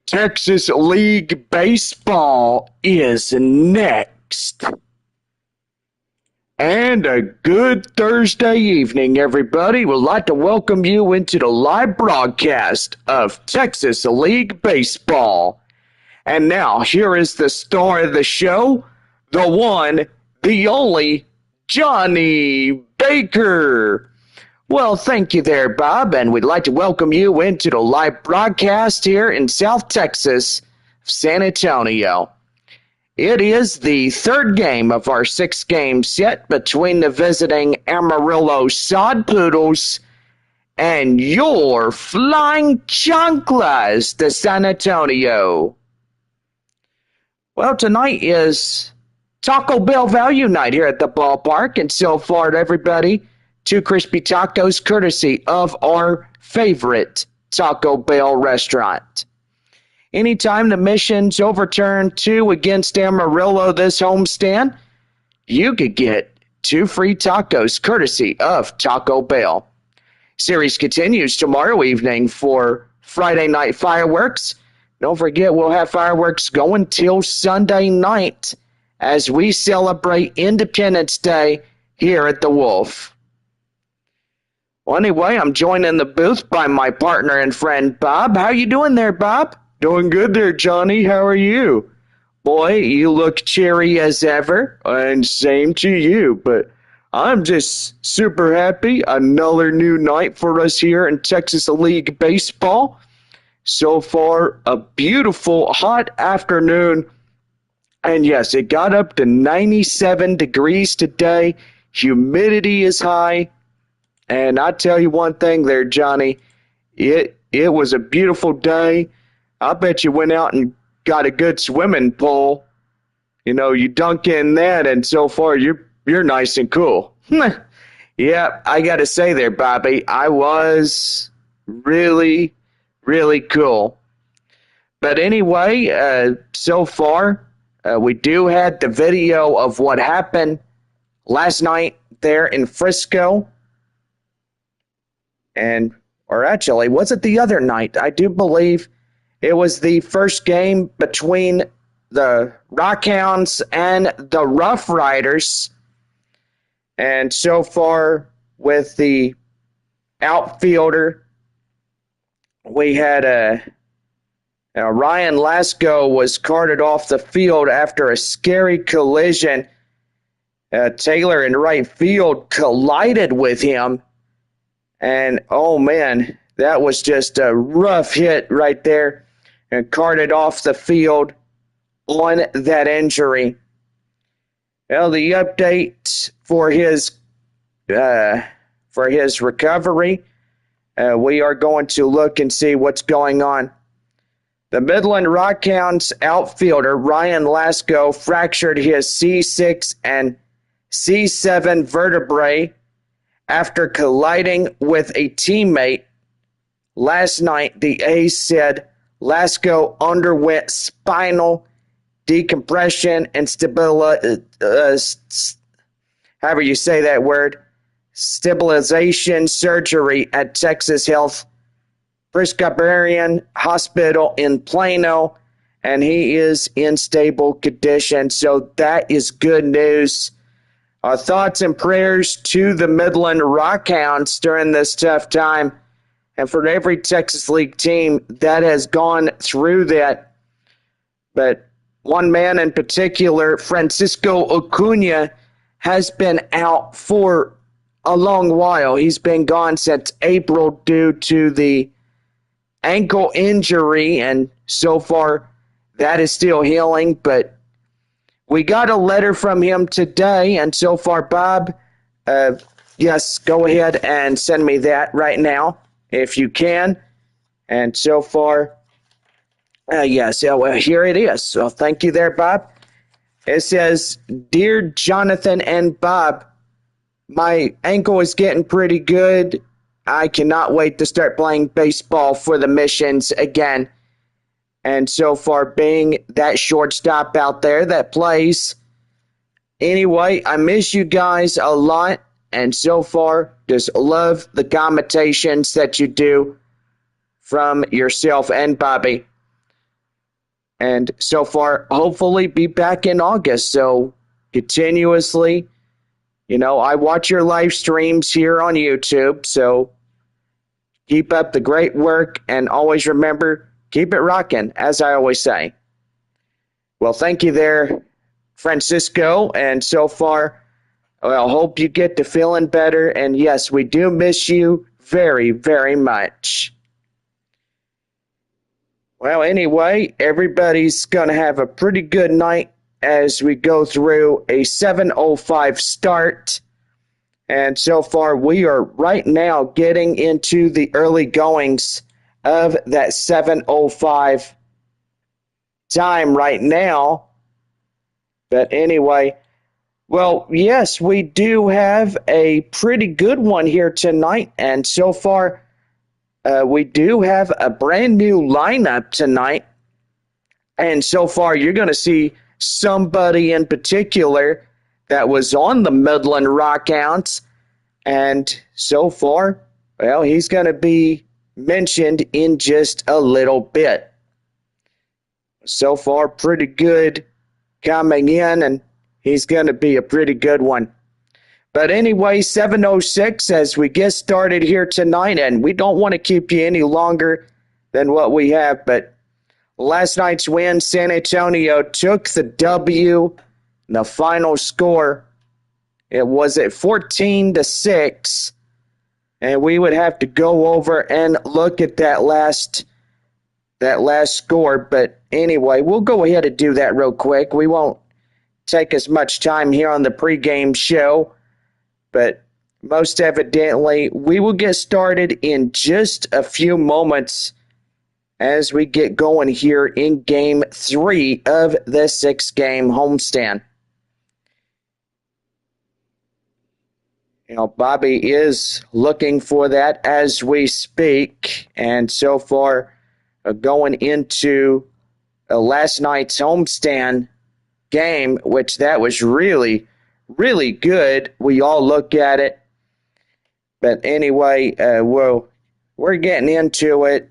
Texas League Baseball is next. And a good Thursday evening, everybody. We'd like to welcome you into the live broadcast of Texas League Baseball. And now, here is the star of the show, the one, the only, Johnny Baker. Well, thank you there, Bob, and we'd like to welcome you into the live broadcast here in South Texas, San Antonio. It is the third game of our six-game set between the visiting Amarillo Sod Poodles and your Flying Chanclas, the San Antonio. Well, tonight is Taco Bell Value Night here at the ballpark, and so far, everybody, 2 crispy tacos courtesy of our favorite Taco Bell restaurant. Anytime the Mission's overturn 2 against Amarillo this homestand, you could get 2 free tacos courtesy of Taco Bell. Series continues tomorrow evening for Friday night fireworks. Don't forget, we'll have fireworks going till Sunday night as we celebrate Independence Day here at the Wolf. Well, anyway, I'm joined in the booth by my partner and friend, Bob. How you doing there, Bob? Doing good there, Johnny. How are you? Boy, you look cheery as ever. And same to you, but I'm just super happy. Another new night for us here in Texas League Baseball. So far, a beautiful hot afternoon. And yes, it got up to 97 degrees today. Humidity is high. And I tell you one thing there, Johnny, it was a beautiful day. I bet you went out and got a good swimming pool. You know, you dunk in that, and so far you're nice and cool. Yeah, I got to say there, Bobby, I was really, really cool. But anyway, so far, we do have the video of what happened last night there in Frisco. Or actually, was it the other night? I do believe it was the first game between the Rockhounds and the Rough Riders. And so far, with the outfielder, we had Ryan Lasco was carted off the field after a scary collision. Taylor in right field collided with him. And, oh, man, that was just a rough hit right there. And carted off the field on that injury. Well, the update for his recovery, we are going to look and see what's going on. The Midland Rockhounds outfielder Ryan Lasco fractured his C6 and C7 vertebrae after colliding with a teammate. Last night, the A's said Lasco underwent spinal decompression and however you say that word, stabilization surgery at Texas Health Presbyterian Hospital in Plano, and he is in stable condition. So that is good news. Our thoughts and prayers to the Midland Rockhounds during this tough time. And for every Texas League team that has gone through that. But one man in particular, Francisco Acuna, has been out for a long while. He's been gone since April due to the ankle injury, and so far that is still healing. But we got a letter from him today, and so far, Bob, yes, go ahead and send me that right now, if you can. And so far, yes, well, here it is. So thank you there, Bob. It says, "Dear Jonathan and Bob, my ankle is getting pretty good. I cannot wait to start playing baseball for the Missions again. And so far, being that shortstop out there that plays. Anyway, I miss you guys a lot. And so far, just love the commentations that you do from yourself and Bobby. And so far, hopefully be back in August. So continuously, I watch your live streams here on YouTube. So keep up the great work and always remember, keep it rocking, as I always say. Well, thank you there, Francisco. And so far, well, hope you get to feeling better. And yes, we do miss you very, very much. Well, anyway, everybody's going to have a pretty good night as we go through a 7:05 start. And so far, we are right now getting into the early goings of that 7:05 time right now. But anyway, well, yes, we do have a pretty good one here tonight. And so far, we do have a brand new lineup tonight. And so far, you're going to see somebody in particular that was on the Midland Rockhounds. And so far, well, he's going to be mentioned in just a little bit. So far, pretty good coming in, and he's going to be a pretty good one. But anyway, 7:06 as we get started here tonight, and we don't want to keep you any longer than what we have. But last night's win, San Antonio took the W. The final score, it was at 14-6, and we would have to go over and look at that last score. But anyway, we'll go ahead and do that real quick. We won't take as much time here on the pregame show. But most evidently, we will get started in just a few moments as we get going here in Game 3 of the 6-game homestand. Bobby is looking for that as we speak. And so far, going into last night's homestand game, which that was really good. We all look at it. But anyway, we're getting into it.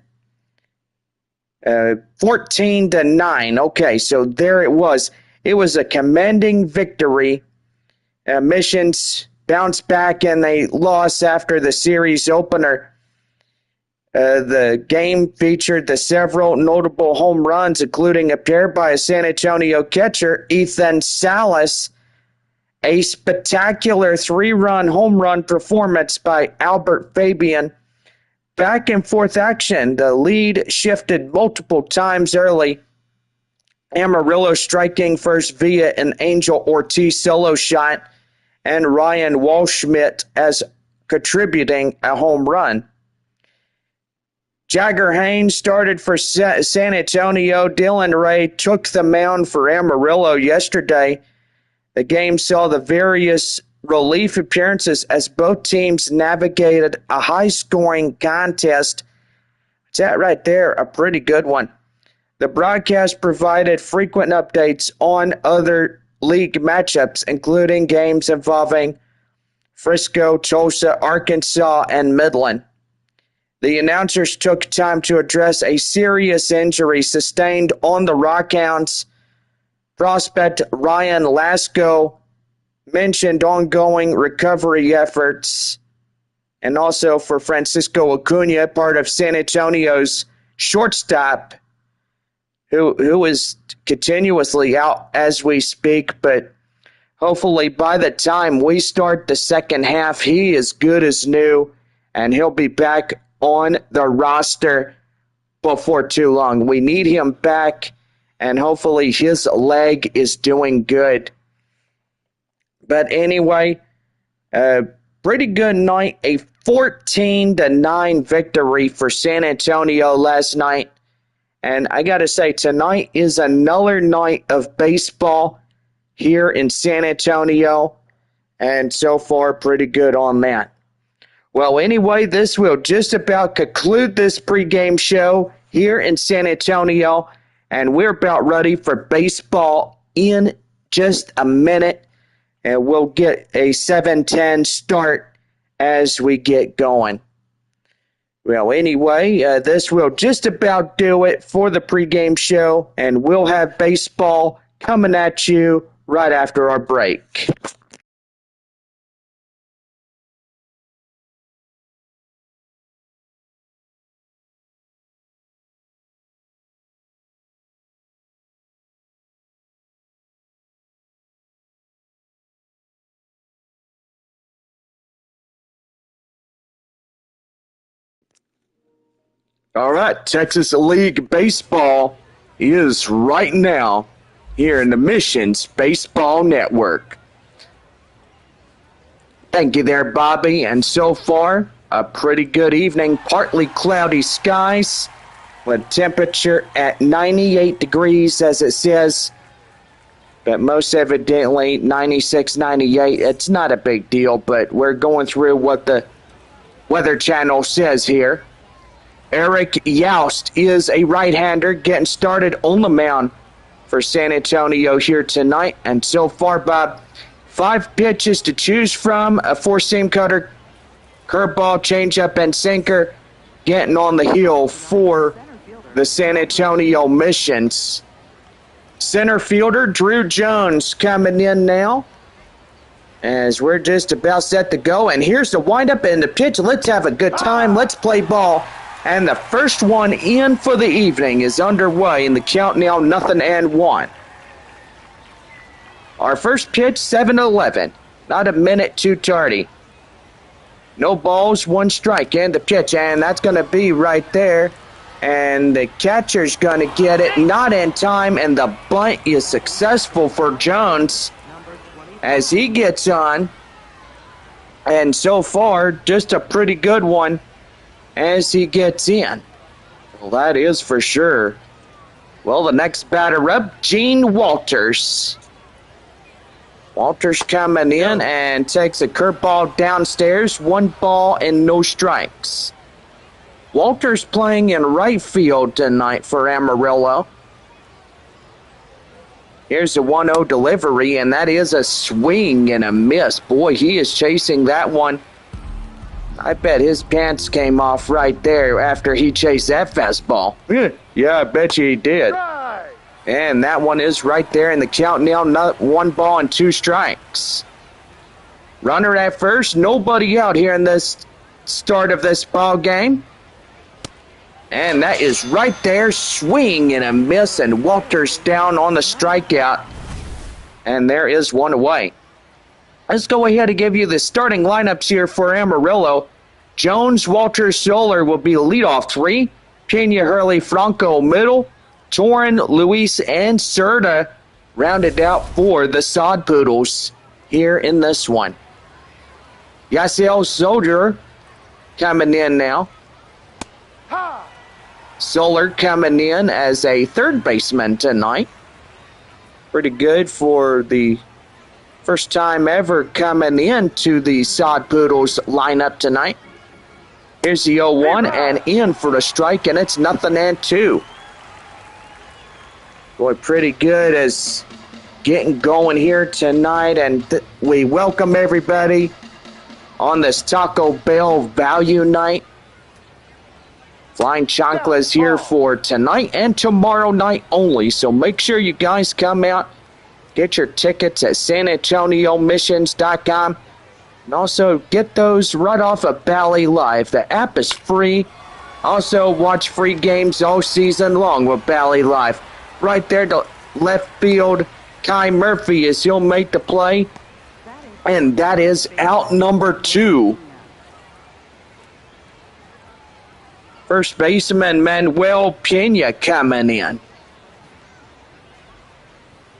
14-9. Okay, so there it was. It was a commanding victory. Missions bounced back and they lost after the series opener. The game featured the several notable home runs, including a pair by a San Antonio catcher, Ethan Salas, a spectacular 3-run home run performance by Albert Fabian. Back and forth action. The lead shifted multiple times early. Amarillo striking first via an Angel Ortiz solo shot, and Ryan Walschmidt as contributing a home run. Jagger Haynes started for San Antonio. Dylan Ray took the mound for Amarillo yesterday. The game saw the various relief appearances as both teams navigated a high-scoring contest. That right there, a pretty good one. The broadcast provided frequent updates on other league matchups, including games involving Frisco, Tulsa, Arkansas, and Midland. The announcers took time to address a serious injury sustained on the Rockhounds. Prospect Ryan Lasco mentioned ongoing recovery efforts, and also for Francisco Acuna, part of San Antonio's shortstop, who is continuously out as we speak, but hopefully by the time we start the second half, he is good as new, and he'll be back on the roster before too long. We need him back, and hopefully his leg is doing good. But anyway, pretty good night. A 14-9 victory for San Antonio last night. And I got to say, tonight is another night of baseball here in San Antonio. And so far, pretty good on that. Well, anyway, this will just about conclude this pregame show here in San Antonio. And we're about ready for baseball in just a minute. And we'll get a 7:10 start as we get going. Well, anyway, this will just about do it for the pregame show, and we'll have baseball coming at you right after our break. All right, Texas League Baseball is right now here in the Missions Baseball Network. Thank you there, Bobby. And so far, a pretty good evening. Partly cloudy skies with temperature at 98 degrees, as it says. But most evidently, 96, 98. It's not a big deal, but we're going through what the Weather Channel says here. Eric Youst is a right-hander getting started on the mound for San Antonio here tonight. And so far, Bob, 5 pitches to choose from, a 4-seam cutter, curveball, changeup, and sinker getting on the hill for the San Antonio Missions. Center fielder Drew Jones coming in now as we're just about set to go. And here's the windup and the pitch. Let's have a good time. Let's play ball. And the first one in for the evening is underway in the count now 0-1. Our first pitch, 7-11. Not a minute too tardy. No balls, 1 strike, and the pitch. And that's going to be right there. And the catcher's going to get it. Not in time. And the bunt is successful for Jones as he gets on. And so far, just a pretty good one as he gets in. Well, that is for sure. Well, the next batter up, Gene Walters. Walters coming in and takes a curveball downstairs. 1 ball and no strikes. Walters playing in right field tonight for Amarillo. Here's a 1-0 delivery, and that is a swing and a miss. Boy, he is chasing that one. I bet his pants came off right there after he chased that fastball. Yeah, I bet you he did. Right. And that one is right there in the count now. 1 ball and 2 strikes. Runner at first. Nobody out here in this start of this ball game. And that is right there. Swing and a miss. And Walters down on the strikeout. And there is 1 away. Let's go ahead and give you the starting lineups here for Amarillo. Jones, Walters, Soler will be the leadoff 3. Pena, Hurley, Franco, middle. Torin, Luis, and Serta rounded out for the Sod Poodles here in this one. Yasiel Soldier coming in now. Soler coming in as a third baseman tonight. Pretty good for the first time ever coming into the Sod Poodles lineup tonight. Here's the 0-1 and in for the strike, and it's 0-2. Boy, pretty good as getting going here tonight, and we welcome everybody on this Taco Bell Value Night. Flying Chanclas here for tonight and tomorrow night only, so make sure you guys come out. Get your tickets at SanAntonioMissions.com. And also get those right off of Bally Live. The app is free. Also watch free games all season long with Bally Live. Right there to left field, Kai Murphy as he'll make the play. And that is out number 2. First baseman Manuel Pena coming in.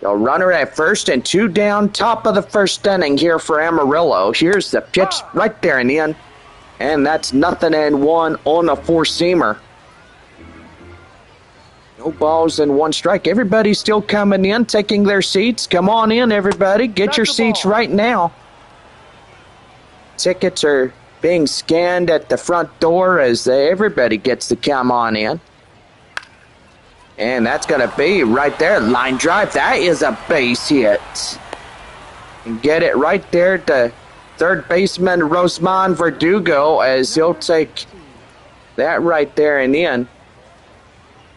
A runner at first and 2 down, top of the first inning here for Amarillo. Here's the pitch right there and in. And that's 0-1 on a 4-seamer. No balls and 1 strike. Everybody's still coming in, taking their seats. Come on in, everybody. Get your seats right now. Tickets are being scanned at the front door as everybody gets to come on in. And that's going to be right there. Line drive. That is a base hit. And get it right there to third baseman Rosman Verdugo as he'll take that right there and in.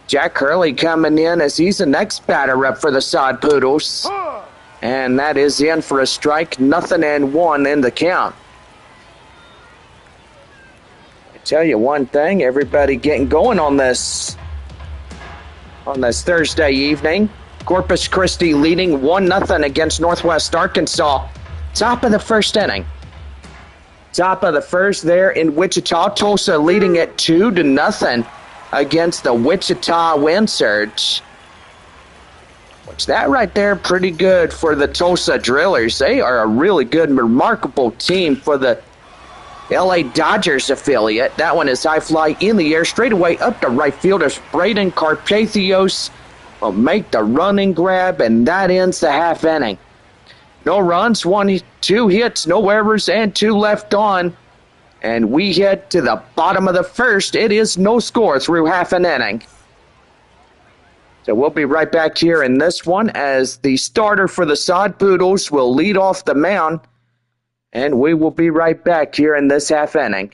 Jack Hurley coming in as he's the next batter up for the Sod Poodles. And that is in for a strike, 0-1 in the count. I tell you one thing, everybody getting going on this Thursday evening. Corpus Christi leading 1-0 against Northwest Arkansas. Top of the first inning. Top of the first there in Wichita. Tulsa leading it 2-0 against the Wichita Wind Surge. Which that right there pretty good for the Tulsa Drillers. They are a really good, remarkable team for the LA Dodgers affiliate. That one is high fly in the air, straight away up to right fielder. Braden Carpathios will make the running grab, and that ends the half inning. No runs, 2 hits, no errors, and 2 left on. And we head to the bottom of the first. It is no score through half an inning. So we'll be right back here in this one as the starter for the Sod Poodles will lead off the mound. And we will be right back here in this half inning.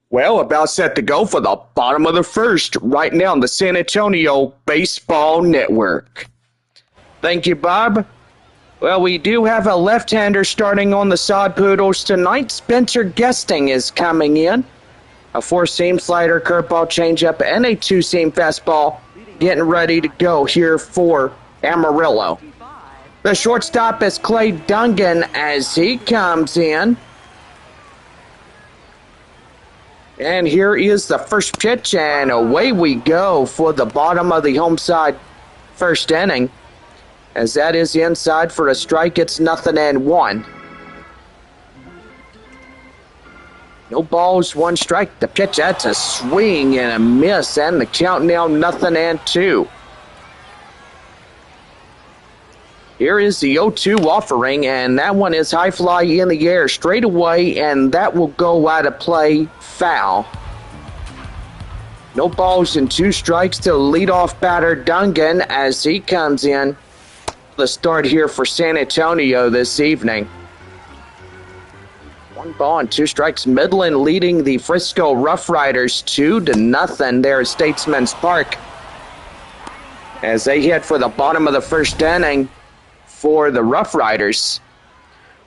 Well, about set to go for the bottom of the first right now on the San Antonio Baseball Network. Thank you, Bob. Well, we do have a left-hander starting on the Sod Poodles tonight. Spencer Guesting is coming in. A 4-seam slider, curveball, changeup, and a 2-seam fastball getting ready to go here for Amarillo. The shortstop is Clay Dungan as he comes in. And here is the first pitch, and away we go for the bottom of the home side first inning. As that is inside for a strike, it's 0-1. No balls, 1 strike. The pitch, that's a swing and a miss, and the count now 0-2. Here is the 0-2 offering, and that one is high fly in the air straight away, and that will go out of play, foul. No balls and 2 strikes to the leadoff batter Dungan as he comes in. The start here for San Antonio this evening. 1 ball and 2 strikes. Midland leading the Frisco Rough Riders 2-0 there at Statesman's Park as they head for the bottom of the first inning for the Rough Riders.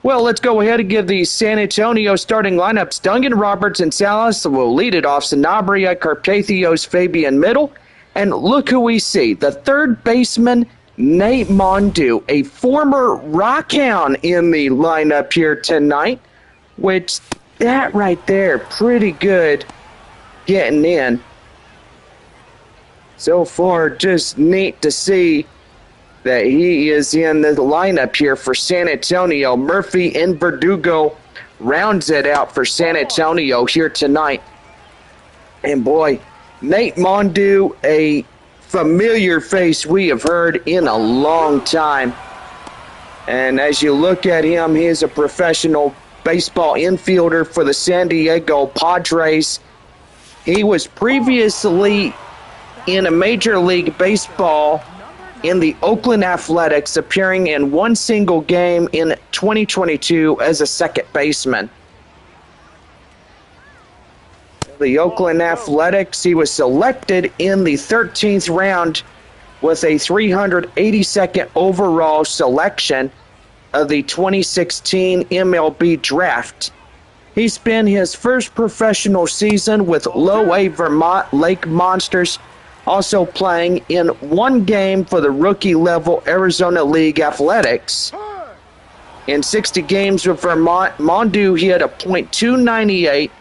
Well, let's go ahead and give the San Antonio starting lineups. Dungan, Roberts, and Salas will lead it off. Sanabria, Carpathios, Fabian Middle. And look who we see. The third baseman, Nate Mondu, a former Rockhound in the lineup here tonight, which that right there, pretty good getting in. So far, just neat to see that he is in the lineup here for San Antonio. Murphy and Verdugo rounds it out for San Antonio here tonight. And boy, Nate Mondu, a familiar face we have heard in a long time. And as you look at him, he is a professional baseball infielder for the San Diego Padres. He was previously in a Major League Baseball in the Oakland Athletics, appearing in one single game in 2022 as a second baseman. The Oakland Athletics, he was selected in the 13th round with a 382nd overall selection of the 2016 MLB draft. He spent his first professional season with Low A Vermont Lake Monsters, also playing in one game for the rookie-level Arizona League Athletics. In 60 games with Vermont, Mondu hit a .298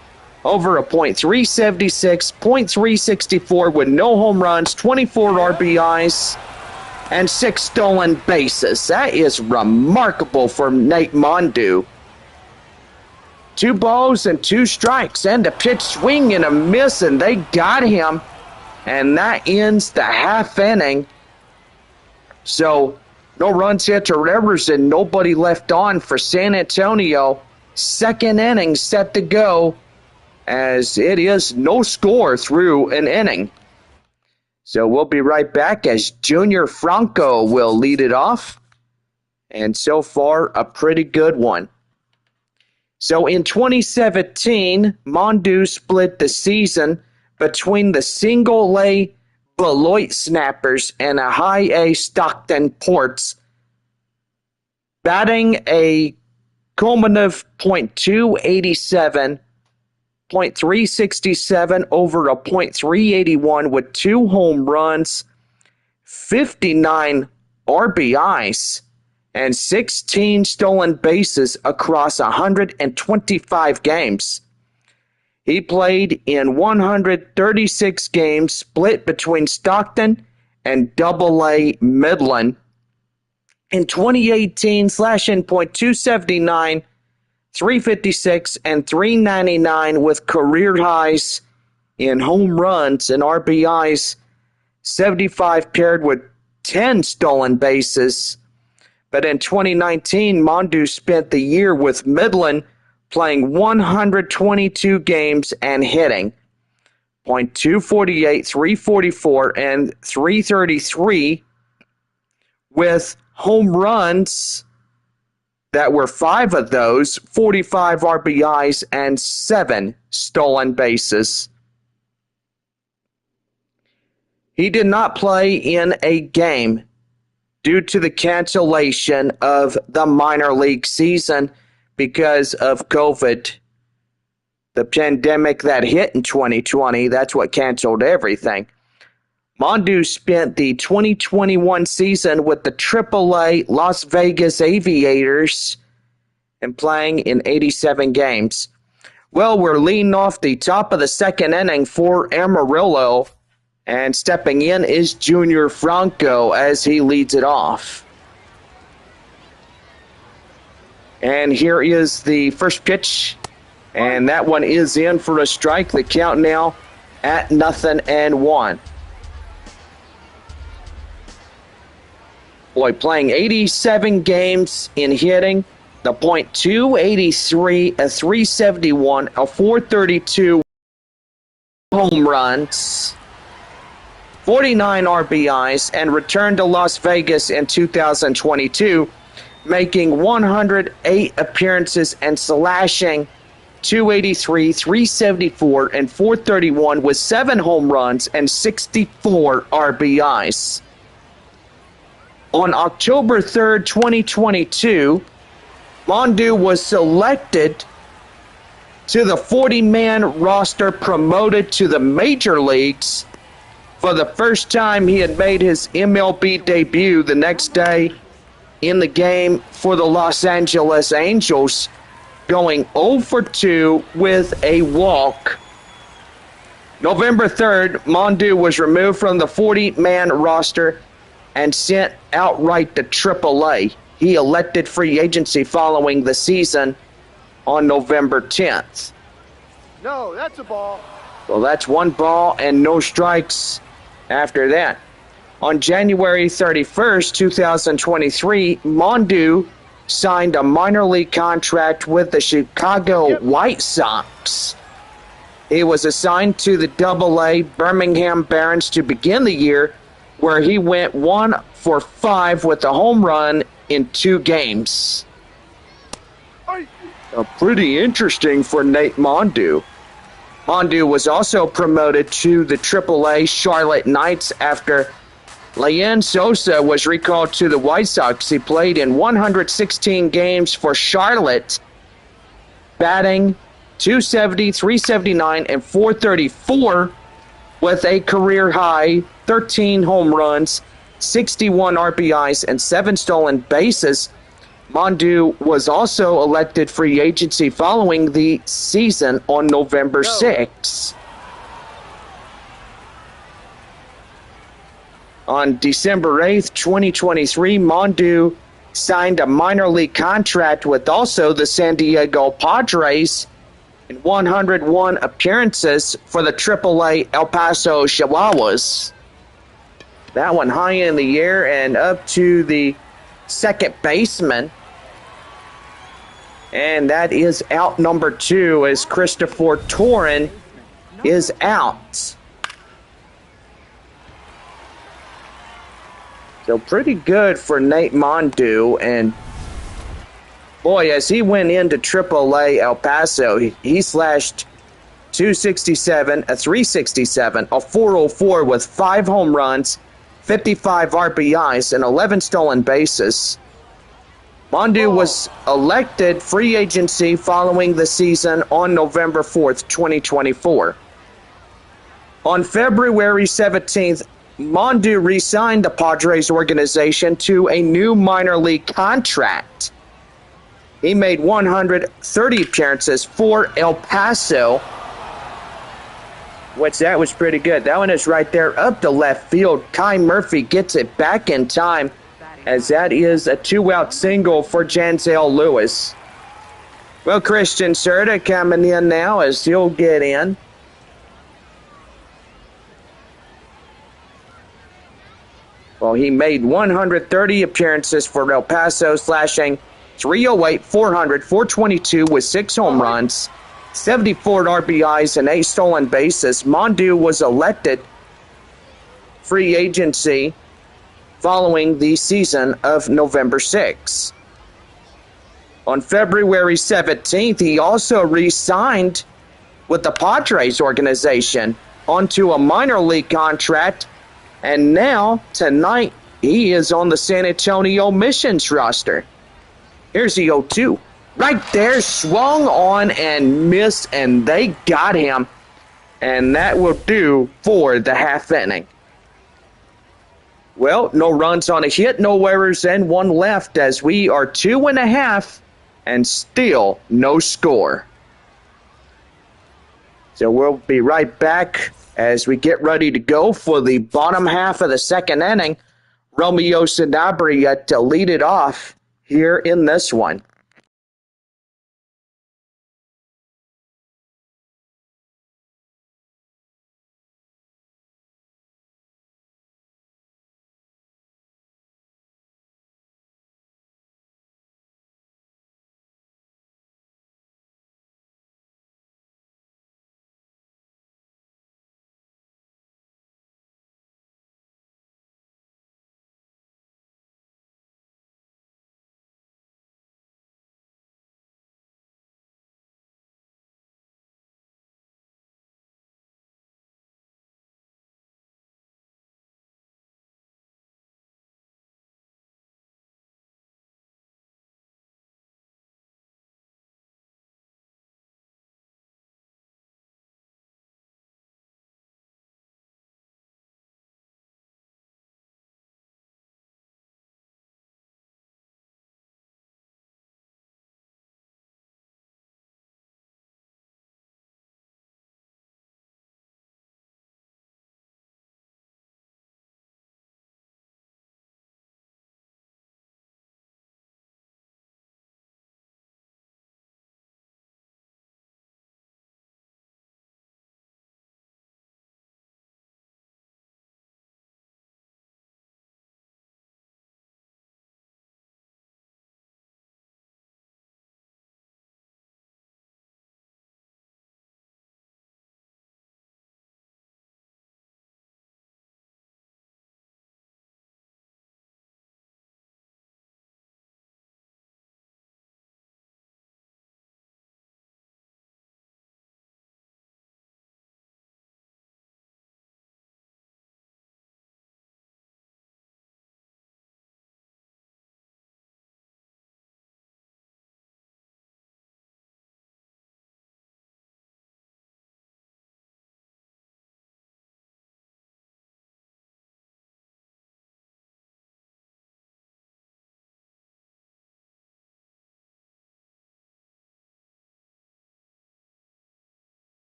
over a .376, .364 with no home runs, 24 RBIs, and 6 stolen bases. That is remarkable for Nate Mondu. 2 balls and 2 strikes, and a pitch swing and a miss, and they got him. And that ends the half inning. So, no runs, hits, or errors, and nobody left on for San Antonio. Second inning set to go, as it is no score through an inning. So we'll be right back as Junior Franco will lead it off. And so far, a pretty good one. So in 2017, Mondu split the season between the single-A Beloit Snappers and a high-A Stockton Ports, batting a cumulative .287, .367 over a .381 with 2 home runs, 59 RBIs, and 16 stolen bases across 125 games. He played in 136 games split between Stockton and Double-A Midland. In 2018, slashing .279, 356, and 399 with career highs in home runs and RBIs, 75 paired with 10 stolen bases. But in 2019, Mondu spent the year with Midland playing 122 games and hitting .248, 344, and 333 with home runs that were 5 of those, 45 RBIs, and 7 stolen bases. He did not play in a game due to the cancellation of the minor league season because of COVID. The pandemic that hit in 2020, that's what canceled everything. Mondu spent the 2021 season with the AAA Las Vegas Aviators and playing in 87 games. Well, we're leading off the top of the second inning for Amarillo, and stepping in is Junior Franco as he leads it off. And here is the first pitch, and that one is in for a strike. The count now at 0-1. Boy, playing 87 games in hitting, the .283, a 371, a 432 home runs, 49 RBIs, and returned to Las Vegas in 2022, making 108 appearances and slashing .283, 374, and 431 with 7 home runs and 64 RBIs. On October 3rd, 2022, Mondu was selected to the 40-man roster promoted to the major leagues. For the first time, he had made his MLB debut the next day in the game for the Los Angeles Angels, going 0 for 2 with a walk. November 3rd, Mondu was removed from the 40-man roster and sent outright to AAA. He elected free agency following the season on November 10th. No, that's a ball. Well, that's one ball and no strikes after that. On January 31st, 2023, Mondu signed a minor league contract with the Chicago White Sox. He was assigned to the Double-A Birmingham Barons to begin the year, where he went 1 for 5 with a home run in 2 games. Pretty interesting for Nate Mondu. Mondu was also promoted to the Triple-A Charlotte Knights after Leyan Sosa was recalled to the White Sox. He played in 116 games for Charlotte, batting .270, .379, and .434 with a career-high 13 home runs, 61 RBIs, and 7 stolen bases. Mondu was also elected free agency following the season on November 6. On December 8th, 2023, Mondu signed a minor league contract with also the San Diego Padres in 101 appearances for the Triple-A El Paso Chihuahuas. That one high in the air and up to the second baseman. And that is out number 2 as Christopher Torren is out. So pretty good for Nate Mondu. And boy, as he went into Triple-A El Paso, he slashed .267, a .367, a .404 with 5 home runs, 55 RBIs, and 11 stolen bases. Mondu was elected free agency following the season on November 4th, 2024. On February 17th, Mondu re-signed the Padres organization to a new minor league contract. He made 130 appearances for El Paso, which that was pretty good. That one is right there up to left field. Kai Murphy gets it back in time, as that is a 2-out single for Janzel Lewis. Well, Christian Serta coming in now as he'll get in. Well, he made 130 appearances for El Paso, slashing .308, .400, .422 with 6 home runs, 74 RBIs, and 8 stolen bases. Mondu was elected free agency following the season of November 6. On February 17th, he also re-signed with the Padres organization onto a minor league contract, and now, tonight, he is on the San Antonio Missions roster. Here's the 0-2. Right there, swung on and missed, and they got him. And that will do for the half inning. Well, no runs on a hit, no errors, and 1 left as we are 2.5 and still no score. So we'll be right back as we get ready to go for the bottom half of the second inning. Romeo Sanabria to lead it off here in this one.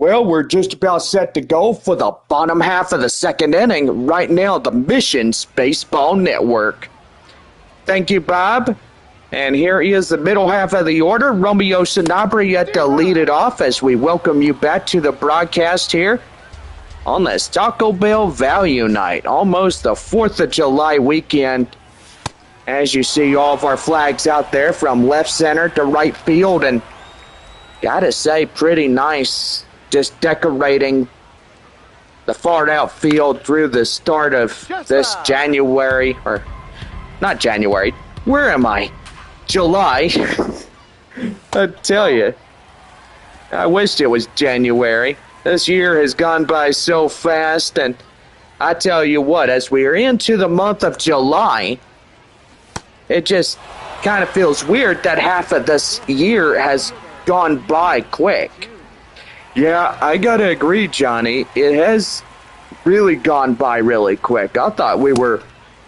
Well, we're just about set to go for the bottom half of the second inning right now, the Missions Baseball Network. Thank you, Bob. And here is the middle half of the order. Romeo Sanabria to lead it off as we welcome you back to the broadcast here on this Taco Bell Value Night, almost the 4th of July weekend. As you see all of our flags out there from left center to right field, and gotta say, pretty nice, just decorating the far outfield through the start of this January, or not January, where am I? July. I tell you, I wished it was January. This year has gone by so fast, and I tell you what, as we are into the month of July, it just kind of feels weird that half of this year has gone by quick. Yeah, I gotta agree, Johnny. It has really gone by really quick. I thought we were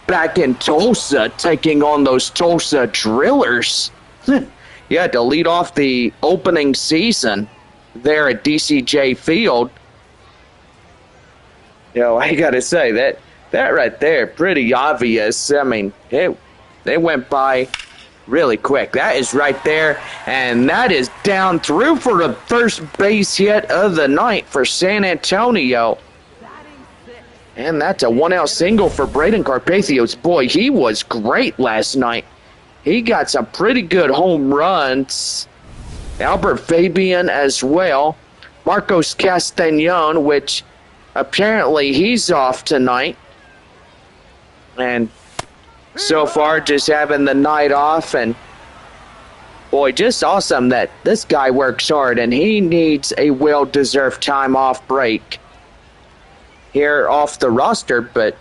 Back in Tulsa, taking on those Tulsa Drillers. Yeah, to lead off the opening season there at DCJ Field. You know, I gotta say, that right there, pretty obvious. I mean, they went by really quick. That is right there, and that is down through for the first base hit of the night for San Antonio. And that's a one-out single for Braden Carpathos. Boy, he was great last night. He got some pretty good home runs. Albert Fabian as well. Marcos Castañon, which apparently he's off tonight. And so far just having the night off. And boy, just awesome that this guy works hard, and he needs a well-deserved time off break here off the roster, but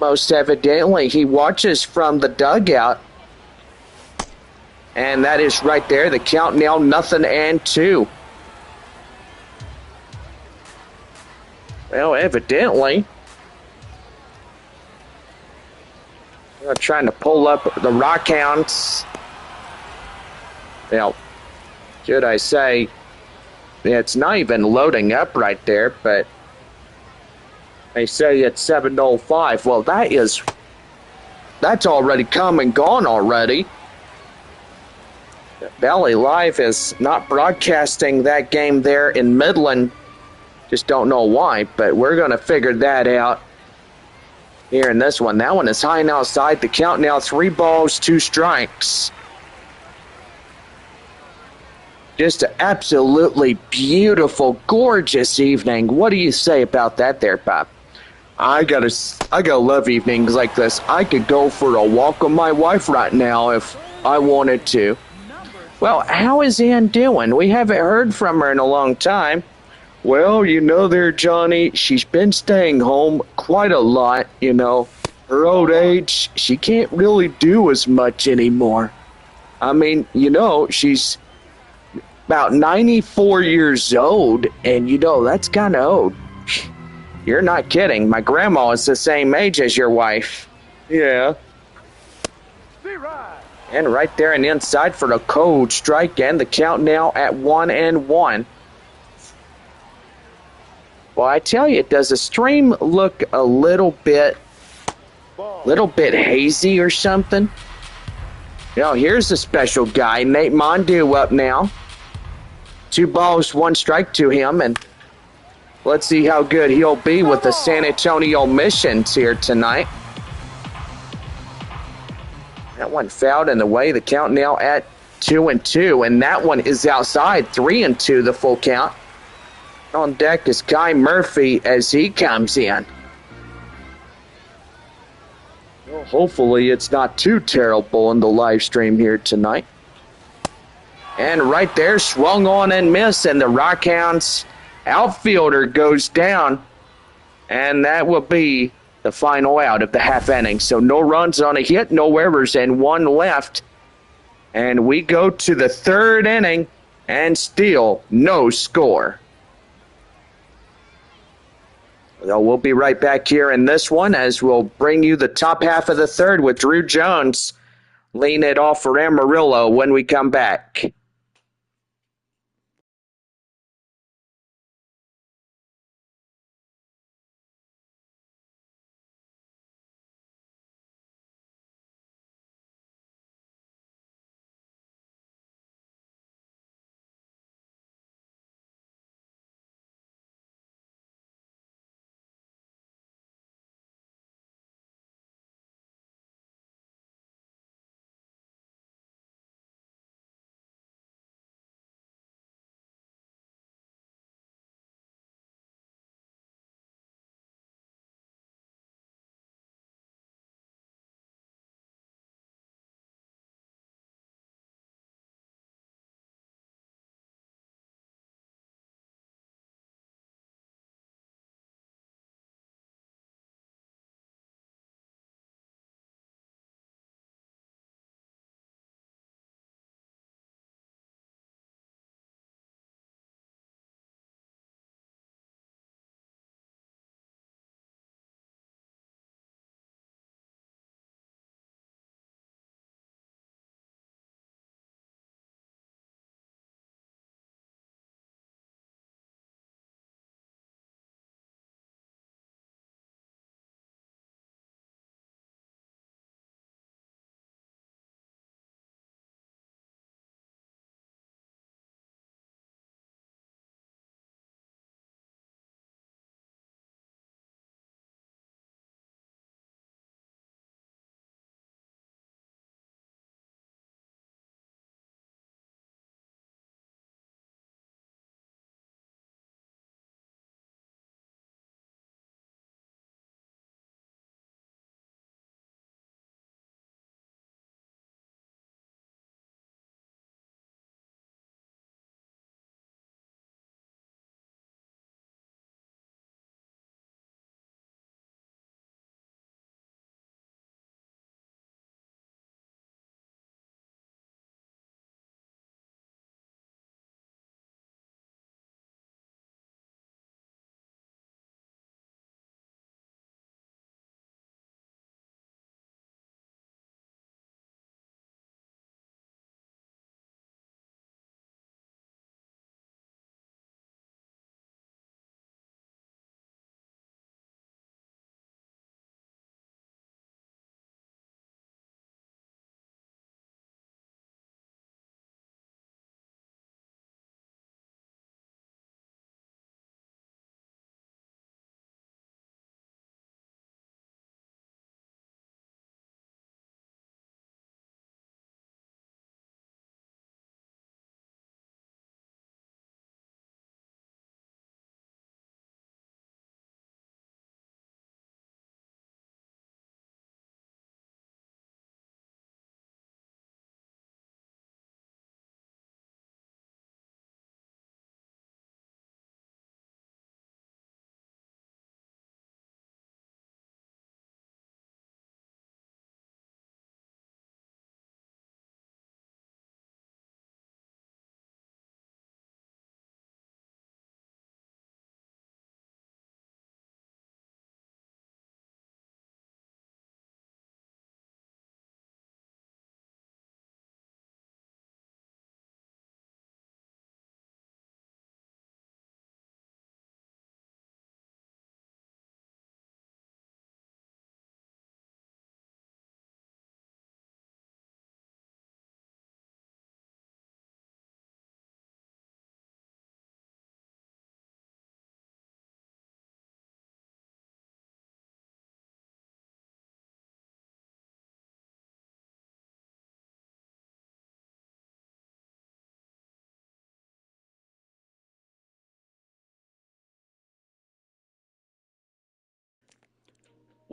most evidently he watches from the dugout. And that is right there, the count now 0-2. Well, evidently, they're trying to pull up the Rockhounds. Well, should I say, it's not even loading up right there, but they say it's 7:05. Well, that's already come and gone already. Valley Live is not broadcasting that game there in Midland. Just don't know why, but we're going to figure that out here in this one. That one is high and outside. The count now 3 balls, 2 strikes. Just an absolutely beautiful, gorgeous evening. What do you say about that there, Bob? I gotta love evenings like this. I could go for a walk with my wife right now if I wanted to. Well, how is Ann doing? We haven't heard from her in a long time. Well, you know there, Johnny, she's been staying home quite a lot, you know. Her old age, she can't really do as much anymore. I mean, you know, she's About 94 years old, and you know, that's kind of old. You're not kidding. My grandma is the same age as your wife. Yeah. And right there and inside for the cold strike, and the count now at 1-1. Well, I tell you, does the stream look a little bit hazy or something? You know, here's a special guy, Nate Mondu up now. 2 balls, 1 strike to him, and let's see how good he'll be with the San Antonio Missions here tonight. That one fouled in the way. The count now at 2-2, and that one is outside. 3-2, the full count. On deck is Kai Murphy as he comes in. Well, hopefully it's not too terrible in the live stream here tonight. And right there, swung on and missed, and the Rockhounds outfielder goes down, and that will be the final out of the half inning. So no runs on a hit, no errors, and 1 left. And we go to the 3rd inning, and still no score. So we'll be right back here in this one as we'll bring you the top half of the 3rd with Drew Jones leading it off for Amarillo when we come back.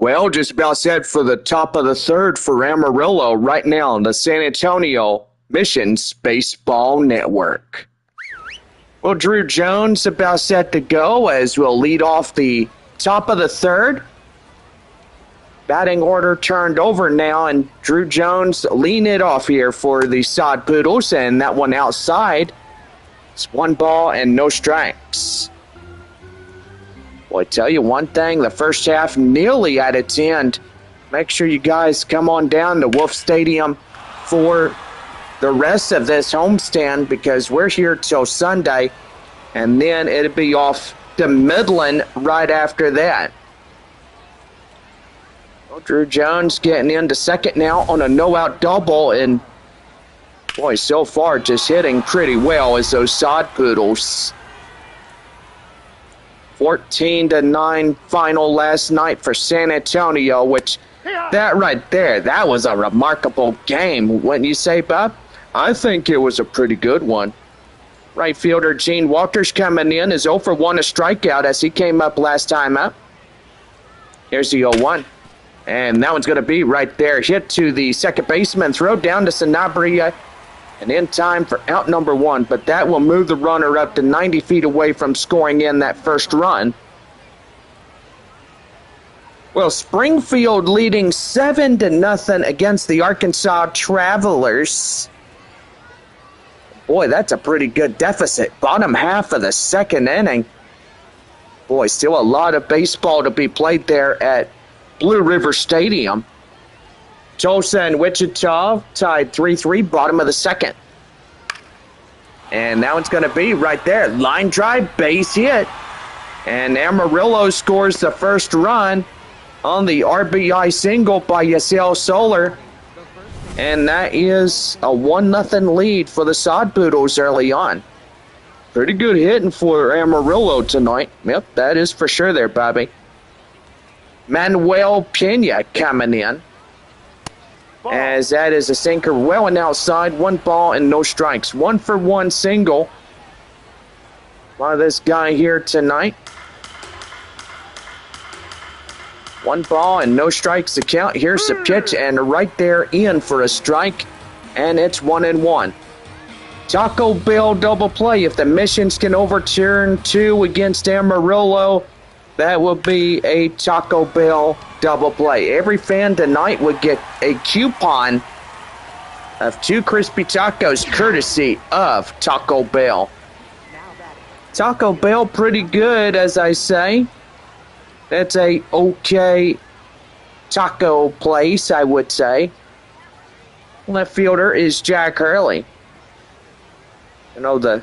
Well, just about set for the top of the third for Amarillo right now on the San Antonio Missions Baseball Network. Well, Drew Jones about set to go as we'll lead off the top of the third. Batting order turned over now, and Drew Jones leading it off here for the Sod Poodles, and that one outside. It's 1 ball and no strikes. Well, I tell you one thing, the first half nearly at its end. Make sure you guys come on down to Wolf Stadium for the rest of this homestand because we're here till Sunday, and then it'll be off to Midland right after that. Well, Drew Jones getting into second now on a no-out double, and boy, so far just hitting pretty well as those Sod Poodles. 14-9 final last night for San Antonio, which that right there, that was a remarkable game, wouldn't you say, Bob? I think it was a pretty good one. Right fielder Gene Walker's coming in, is 0 for 1 a strikeout as he came up last time up. Here's the 0-1. And that one's going to be right there. Hit to the second baseman, throw down to Sanabria, and in time for out number 1. But that will move the runner up to 90 feet away from scoring in that first run. Well, Springfield leading 7-0 against the Arkansas Travelers. Boy, that's a pretty good deficit. Bottom half of the second inning. Boy, still a lot of baseball to be played there at Blue River Stadium. Tulsa and Wichita tied 3-3, bottom of the second. And now it's going to be right there. Line drive, base hit. And Amarillo scores the first run on the RBI single by Yasiel Soler. And that is a 1-0 lead for the Sod Poodles early on. Pretty good hitting for Amarillo tonight. Yep, that is for sure there, Bobby. Manuel Pena coming in. As that is a sinker well and outside. 1 ball and no strikes. 1 for 1 single by this guy here tonight. 1 ball and no strikes to count. Here's the pitch and right there in for a strike. And it's 1-1. Taco Bell double play. If the Missions can overturn 2 against Amarillo, that will be a Taco Bell double play. Every fan tonight would get a coupon of 2 crispy tacos courtesy of Taco Bell. Taco Bell pretty good, as I say. That's a okay taco place, I would say. Left fielder is Jack Hurley. You know, the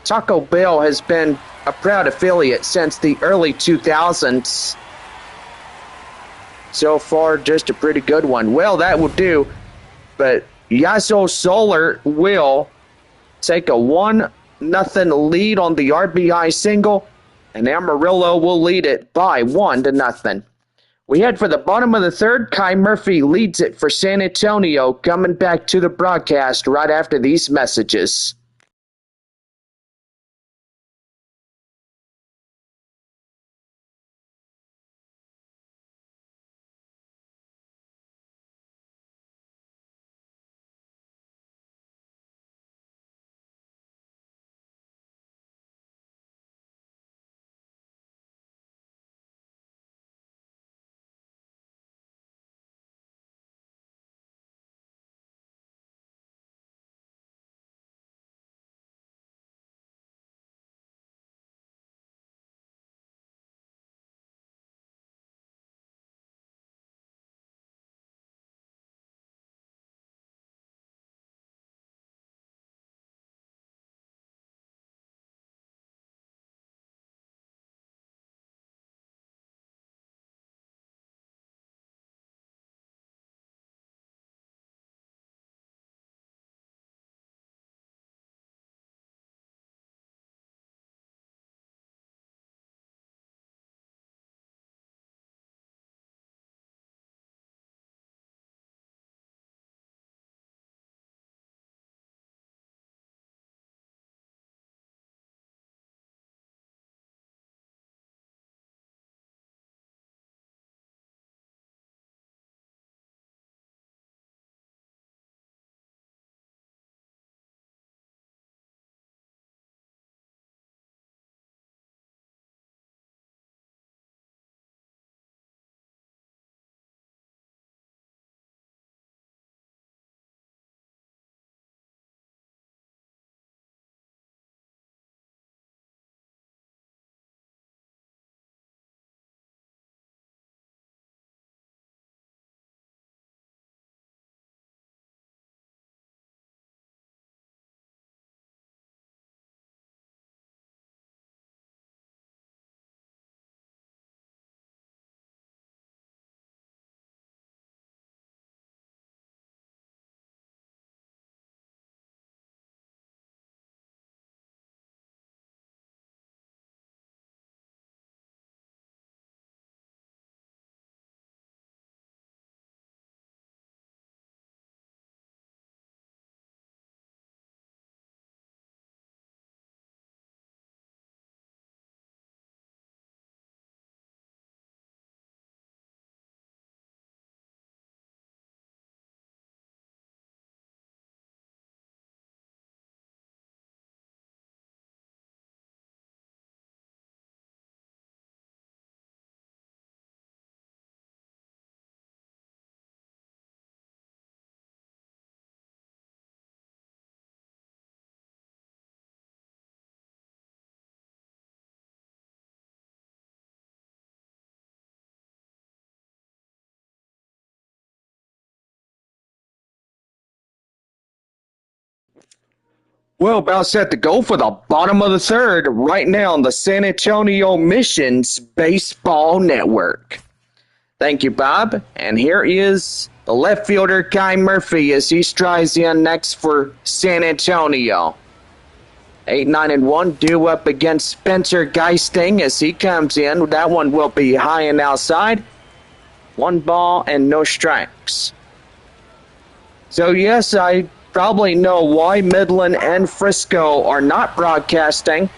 Taco Bell has been a proud affiliate since the early 2000s. So far, just a pretty good one. Well, that will do. But Yasiel Soler will take a 1-0 lead on the RBI single, and Amarillo will lead it by 1-0. We head for the bottom of the third. Kai Murphy leads it for San Antonio, coming back to the broadcast right after these messages. Well, about set to go for the bottom of the third right now on the San Antonio Missions Baseball Network. Thank you, Bob. And here is the left fielder, Kai Murphy, as he strides in next for San Antonio. 8-9-1 due up against Spencer Geisting as he comes in. That one will be high and outside. 1 ball and no strikes. So yes, I probably know why Midland and Frisco are not broadcasting.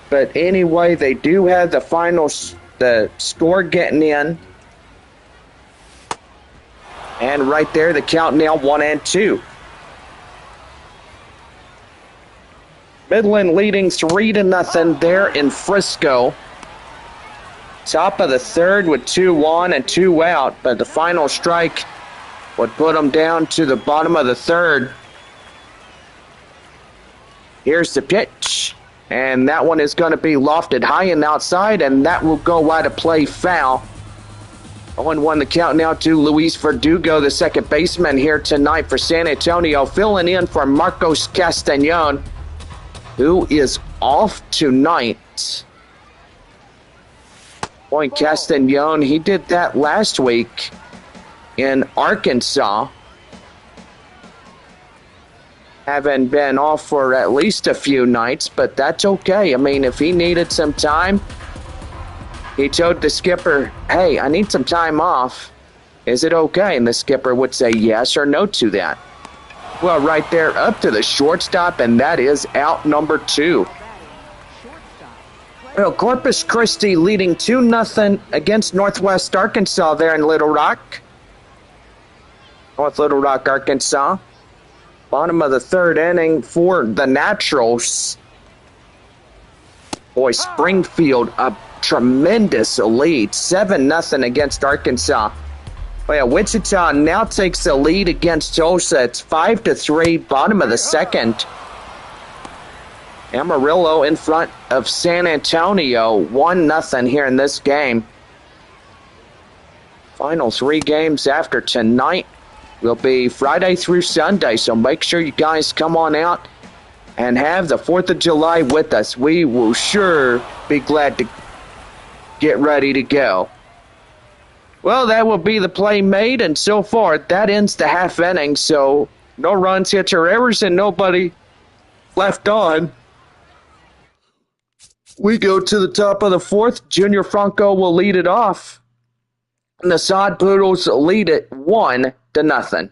But anyway, they do have the score getting in. And right there, the count now 1-2. Midland leading 3-0 there in Frisco. Top of the third with 2-1 and 2 out, but the final strike would put them down to the bottom of the third. Here's the pitch, and that one is going to be lofted high and outside, and that will go wide of play foul. 0-1 the count now to Luis Verdugo, the second baseman here tonight for San Antonio, filling in for Marcos Castañon, who is off tonight. Boy, Castañon, he did that last week in Arkansas. Having been off for at least a few nights, but that's okay. I mean, if he needed some time, he told the skipper, hey, I need some time off. Is it okay? And the skipper would say yes or no to that. Well, right there up to the shortstop, and that is out number 2. Well, Corpus Christi leading 2-0 against Northwest Arkansas there in Little Rock. North Little Rock, Arkansas. Bottom of the third inning for the Naturals. Boy, Springfield, a tremendous lead. 7-0 against Arkansas. Well, Wichita now takes the lead against Tulsa. It's 5-3, bottom of the second. Amarillo in front of San Antonio, 1-0 here in this game. Final 3 games after tonight will be Friday through Sunday, so make sure you guys come on out and have the 4th of July with us. We will sure be glad to get ready to go. Well, that will be the play made, and so far, that ends the half inning, so no runs, hits, or errors, and nobody left on. We go to the top of the 4th. Junior Franco will lead it off. And the Sod Poodles lead it 1-0.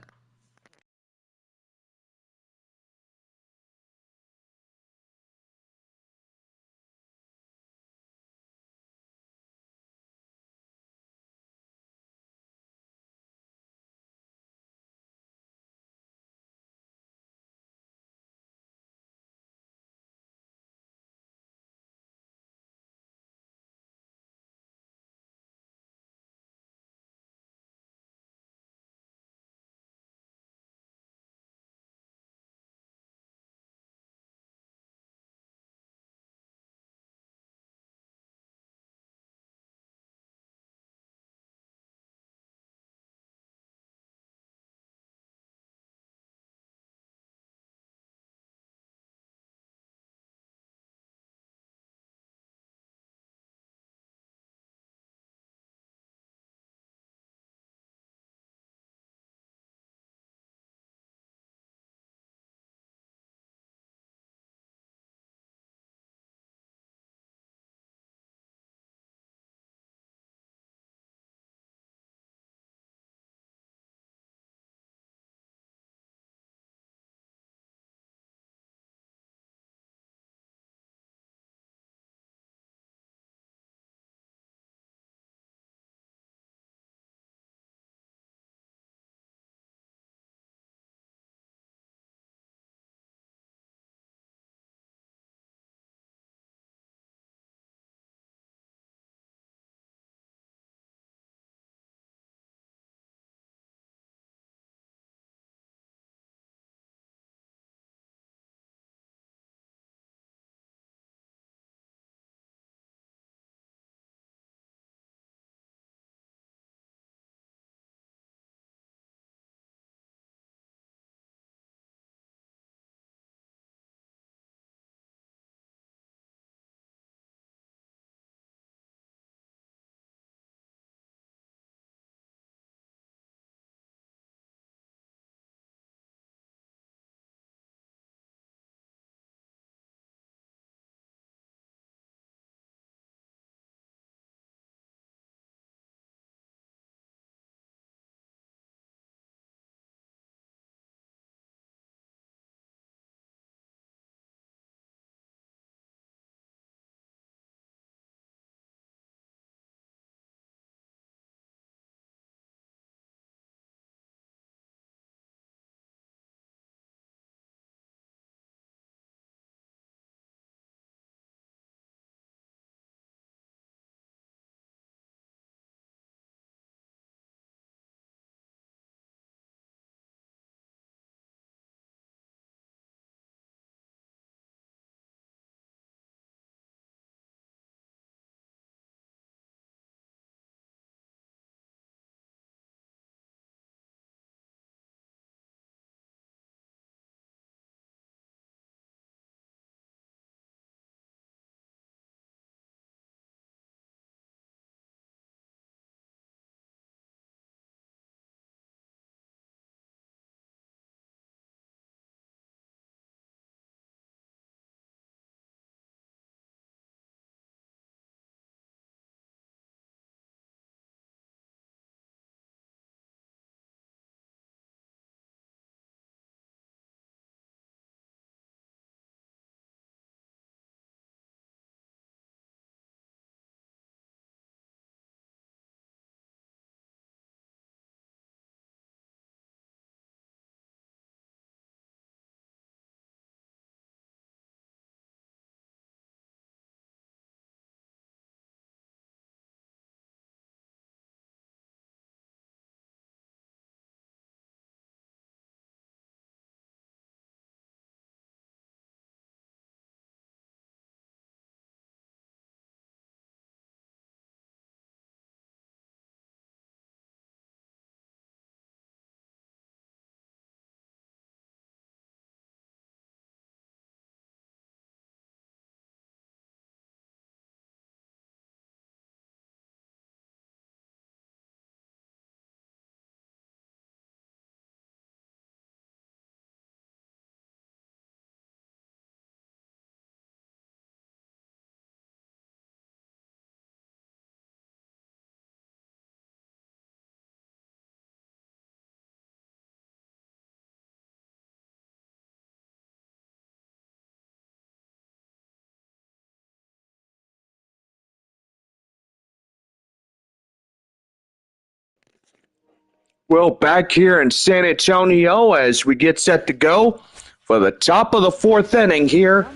Well, back here in San Antonio as we get set to go for the top of the fourth inning here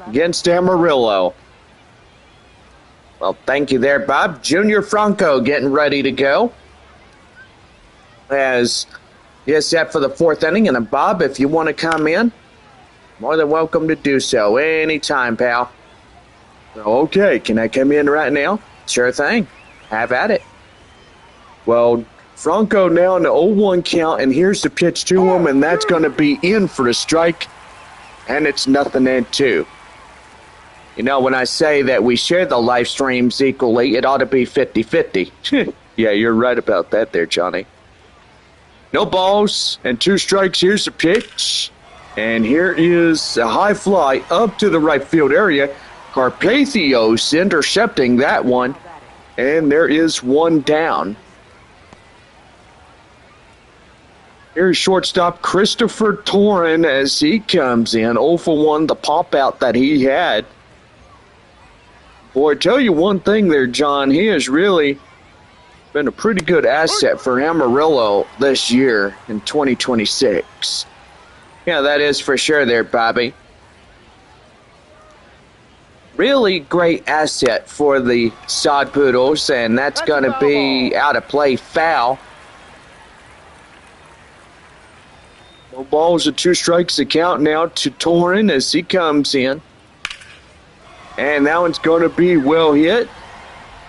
against Amarillo. Well, thank you there, Bob. Junior Franco getting ready to go as gets set for the fourth inning. And Bob, if you want to come in, more than welcome to do so anytime, pal. Okay, can I come in right now? Sure thing. Have at it. Well, Franco now in the 0-1 count, and here's the pitch to him, and that's going to be in for a strike, and it's 0-2. You know, when I say that we share the live streams equally, it ought to be 50-50. Yeah, you're right about that there, Johnny. No balls and 2 strikes. Here's the pitch, and here is a high fly up to the right field area. Carpathios intercepting that one, and there is 1 down. Here's shortstop Christopher Torin as he comes in. 0 for 1, the pop out that he had. Boy, I tell you one thing there, John. He has really been a pretty good asset for Amarillo this year in 2026. Yeah, that is for sure there, Bobby. Really great asset for the Sod Poodles, and that's going to be out of play, foul. No balls and 2 strikes to count now to Torin as he comes in. And that one's going to be well hit.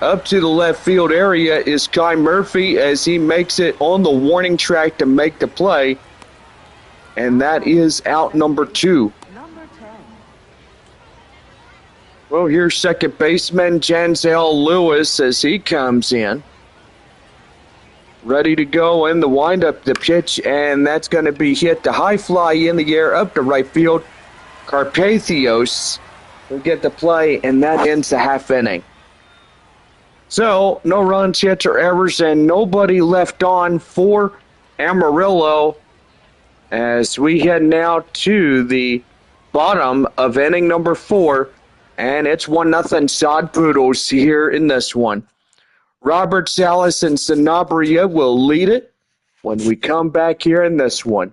Up to the left field area is Kai Murphy as he makes it on the warning track to make the play. And that is out number 2. Well, here's second baseman Janzel Lewis as he comes in. Ready to go in the windup, the pitch, and that's going to be hit. The high fly in the air up to right field. Carpathios will get the play, and that ends the half inning. So, no runs, hits, or errors, and nobody left on for Amarillo as we head now to the bottom of inning number 4, and it's 1-0 Sod Poodles here in this one. Robert Salas and Sanabria will lead it when we come back here in this one.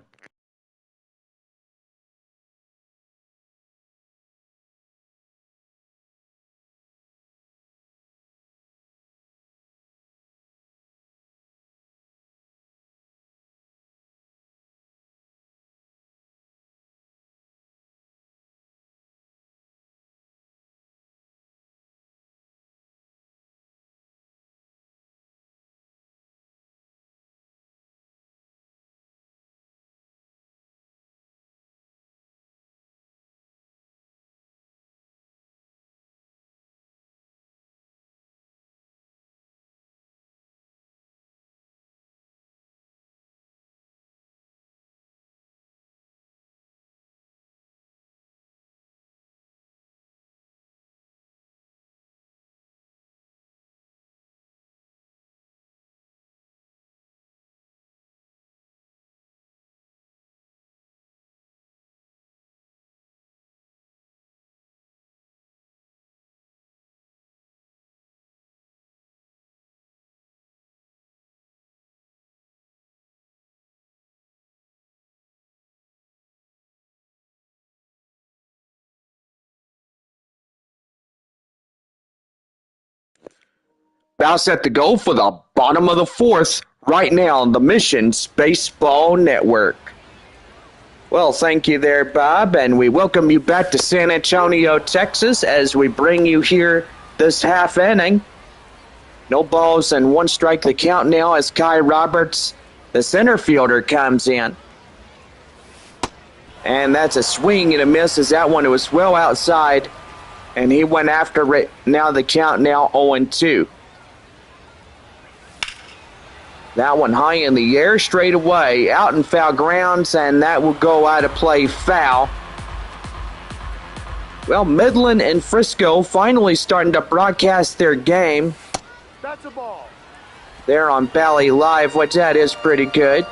About set to go for the bottom of the 4th right now on the Missions Baseball Network. Well, thank you there, Bob, and we welcome you back to San Antonio, Texas, as we bring you here this half inning. No balls and 1 strike to count now as Kai Roberts, the center fielder, comes in. And that's a swing and a miss as that one was well outside, and he went after it. Now the count now 0-2. That one high in the air, straight away, out in foul grounds, and that will go out of play, foul. Well, Midland and Frisco finally starting to broadcast their game. That's a ball. They're on Bally Live, which that is pretty good.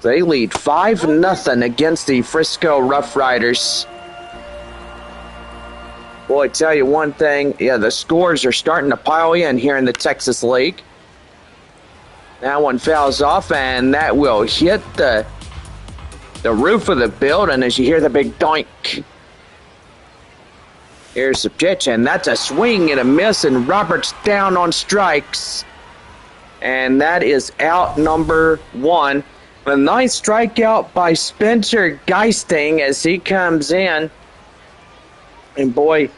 They lead 5-0 against the Frisco Rough Riders. Boy, tell you one thing, yeah, the scores are starting to pile in here in the Texas League. That one fouls off, and that will hit the roof of the building as you hear the big doink. Here's the pitch, and that's a swing and a miss, and Roberts down on strikes. And that is out number one. A nice strikeout by Spencer Geisting as he comes in. And boy,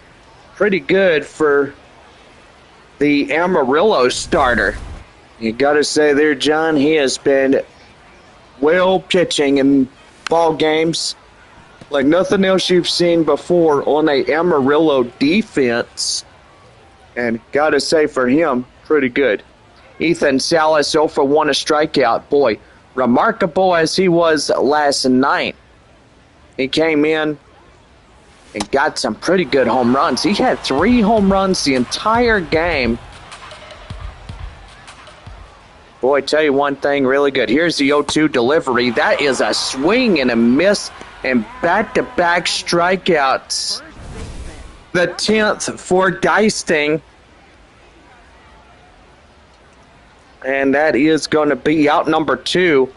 pretty good for the Amarillo starter. You got to say there, John, he has been well pitching in ball games like nothing else you've seen before on a Amarillo defense. And got to say for him, pretty good. Ethan Salas 0 for 1 a strikeout. Boy, remarkable as he was last night. He came in and got some pretty good home runs. He had 3 home runs the entire game. Boy, tell you one thing really good. Here's the 0-2 delivery. That is a swing and a miss and back-to-back strikeouts. The 10th for Geisting. And that is going to be out number 2.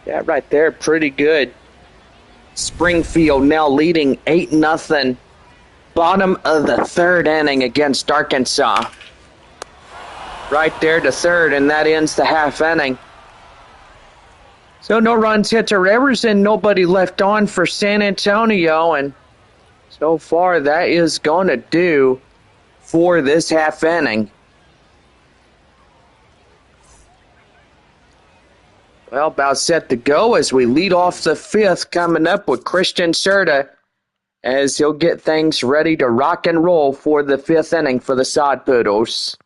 Yeah, right there, pretty good. Springfield now leading 8-0. Bottom of the 3rd inning against Arkansas. Right there to 3rd, and that ends the half inning. So no runs, hits, or errors, and nobody left on for San Antonio. And so far, that is going to do for this half inning. Well, about set to go as we lead off the 5th, coming up with Christian Serta as he'll get things ready to rock and roll for the 5th inning for the Sod Poodles.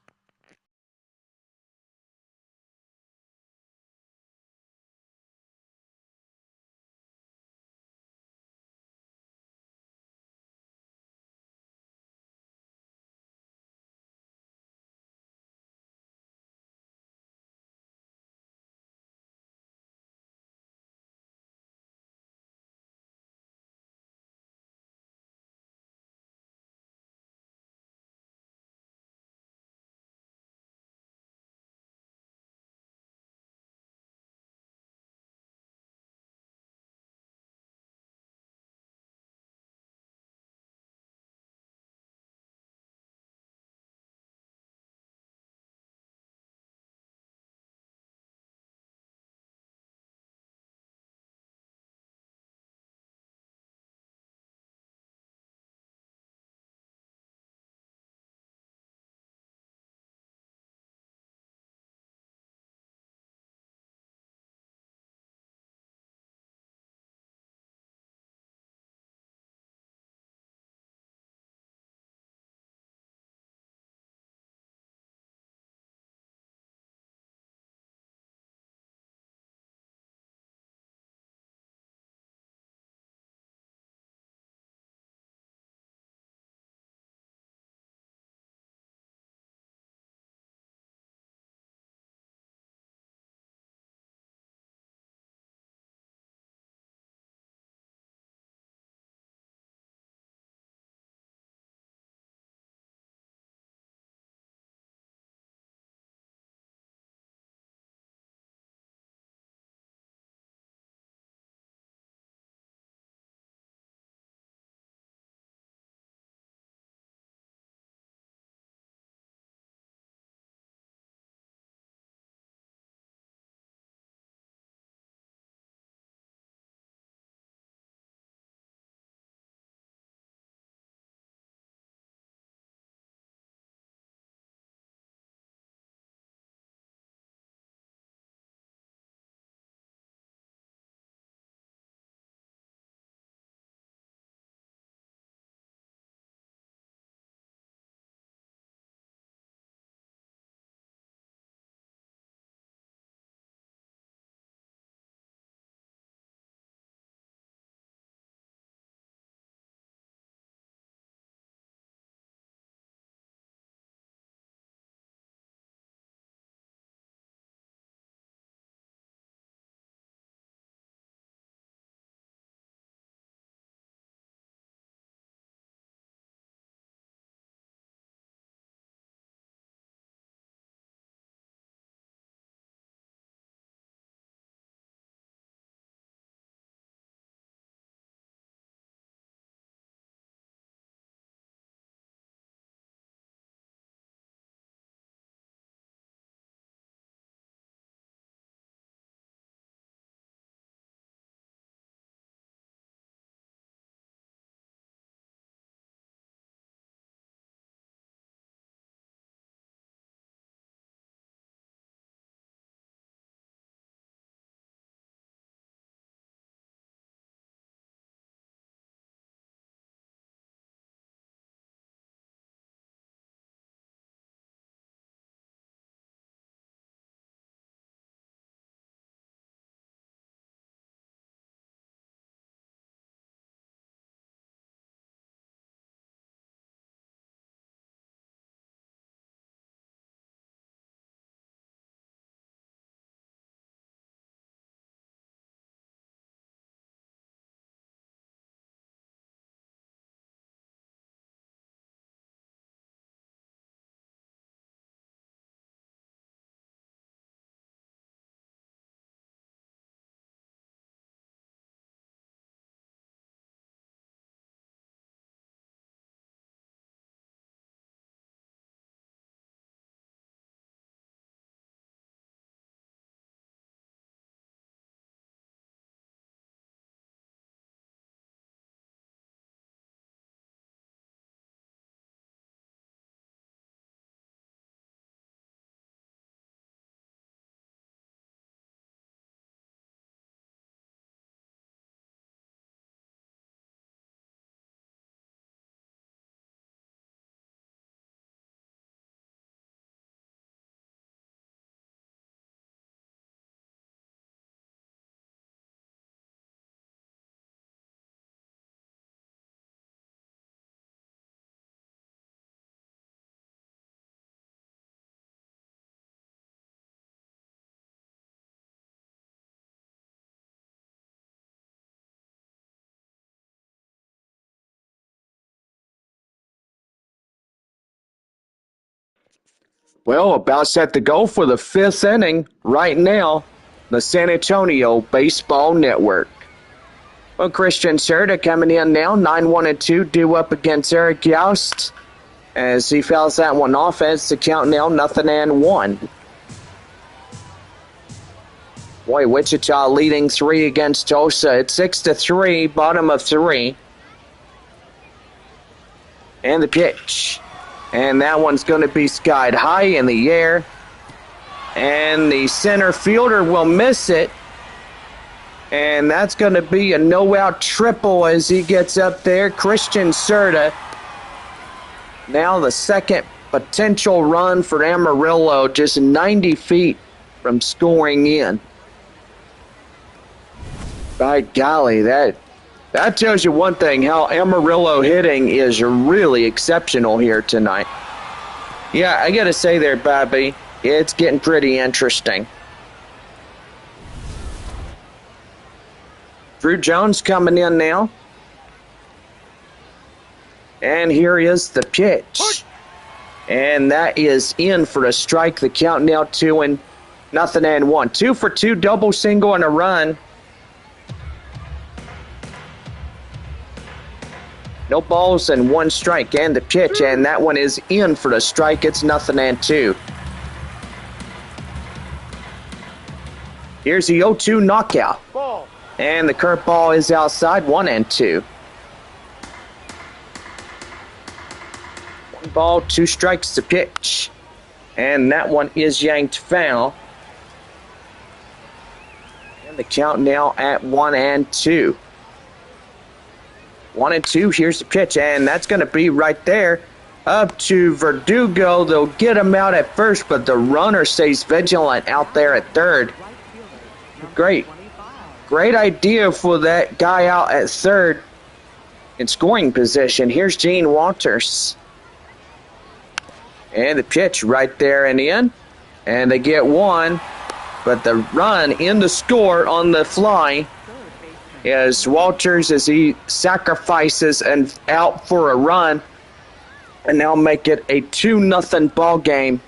Well, about set to go for the fifth inning right now, the San Antonio Baseball Network. Well, Christian Serta coming in now, 9-1-2, due up against Eric Youst. As he fouls that one off, as the count now 0-1. Boy, Wichita leading 3 against Tulsa. It's 6-3, bottom of 3. And the pitch. And that one's going to be skied high in the air. And the center fielder will miss it. And that's going to be a no-out triple as he gets up there. Christian Serta. Now the second potential run for Amarillo, just 90 feet from scoring in. By golly, that tells you one thing, how Amarillo hitting is really exceptional here tonight. Yeah, I got to say there, Bobby, it's getting pretty interesting. Drew Jones coming in now. And here is the pitch. And that is in for a strike. The count now 2-1. 2 for 2, double single and a run. No balls and 1 strike, and the pitch, and that one is in for the strike. It's 0-2. Here's the 0-2 knockout. And the curveball is outside, 1-2. 1 ball, 2 strikes to pitch. And that one is yanked foul. And the count now at 1-2. 1-2, here's the pitch, and that's going to be right there up to Verdugo. They'll get him out at first, but the runner stays vigilant out there at third. Great idea for that guy out at third in scoring position. Here's Gene Walters. And the pitch right there and in. And they get 1, but the run in the score on the fly is Walters as he sacrifices and out for a run, and now make it a 2-0 ball game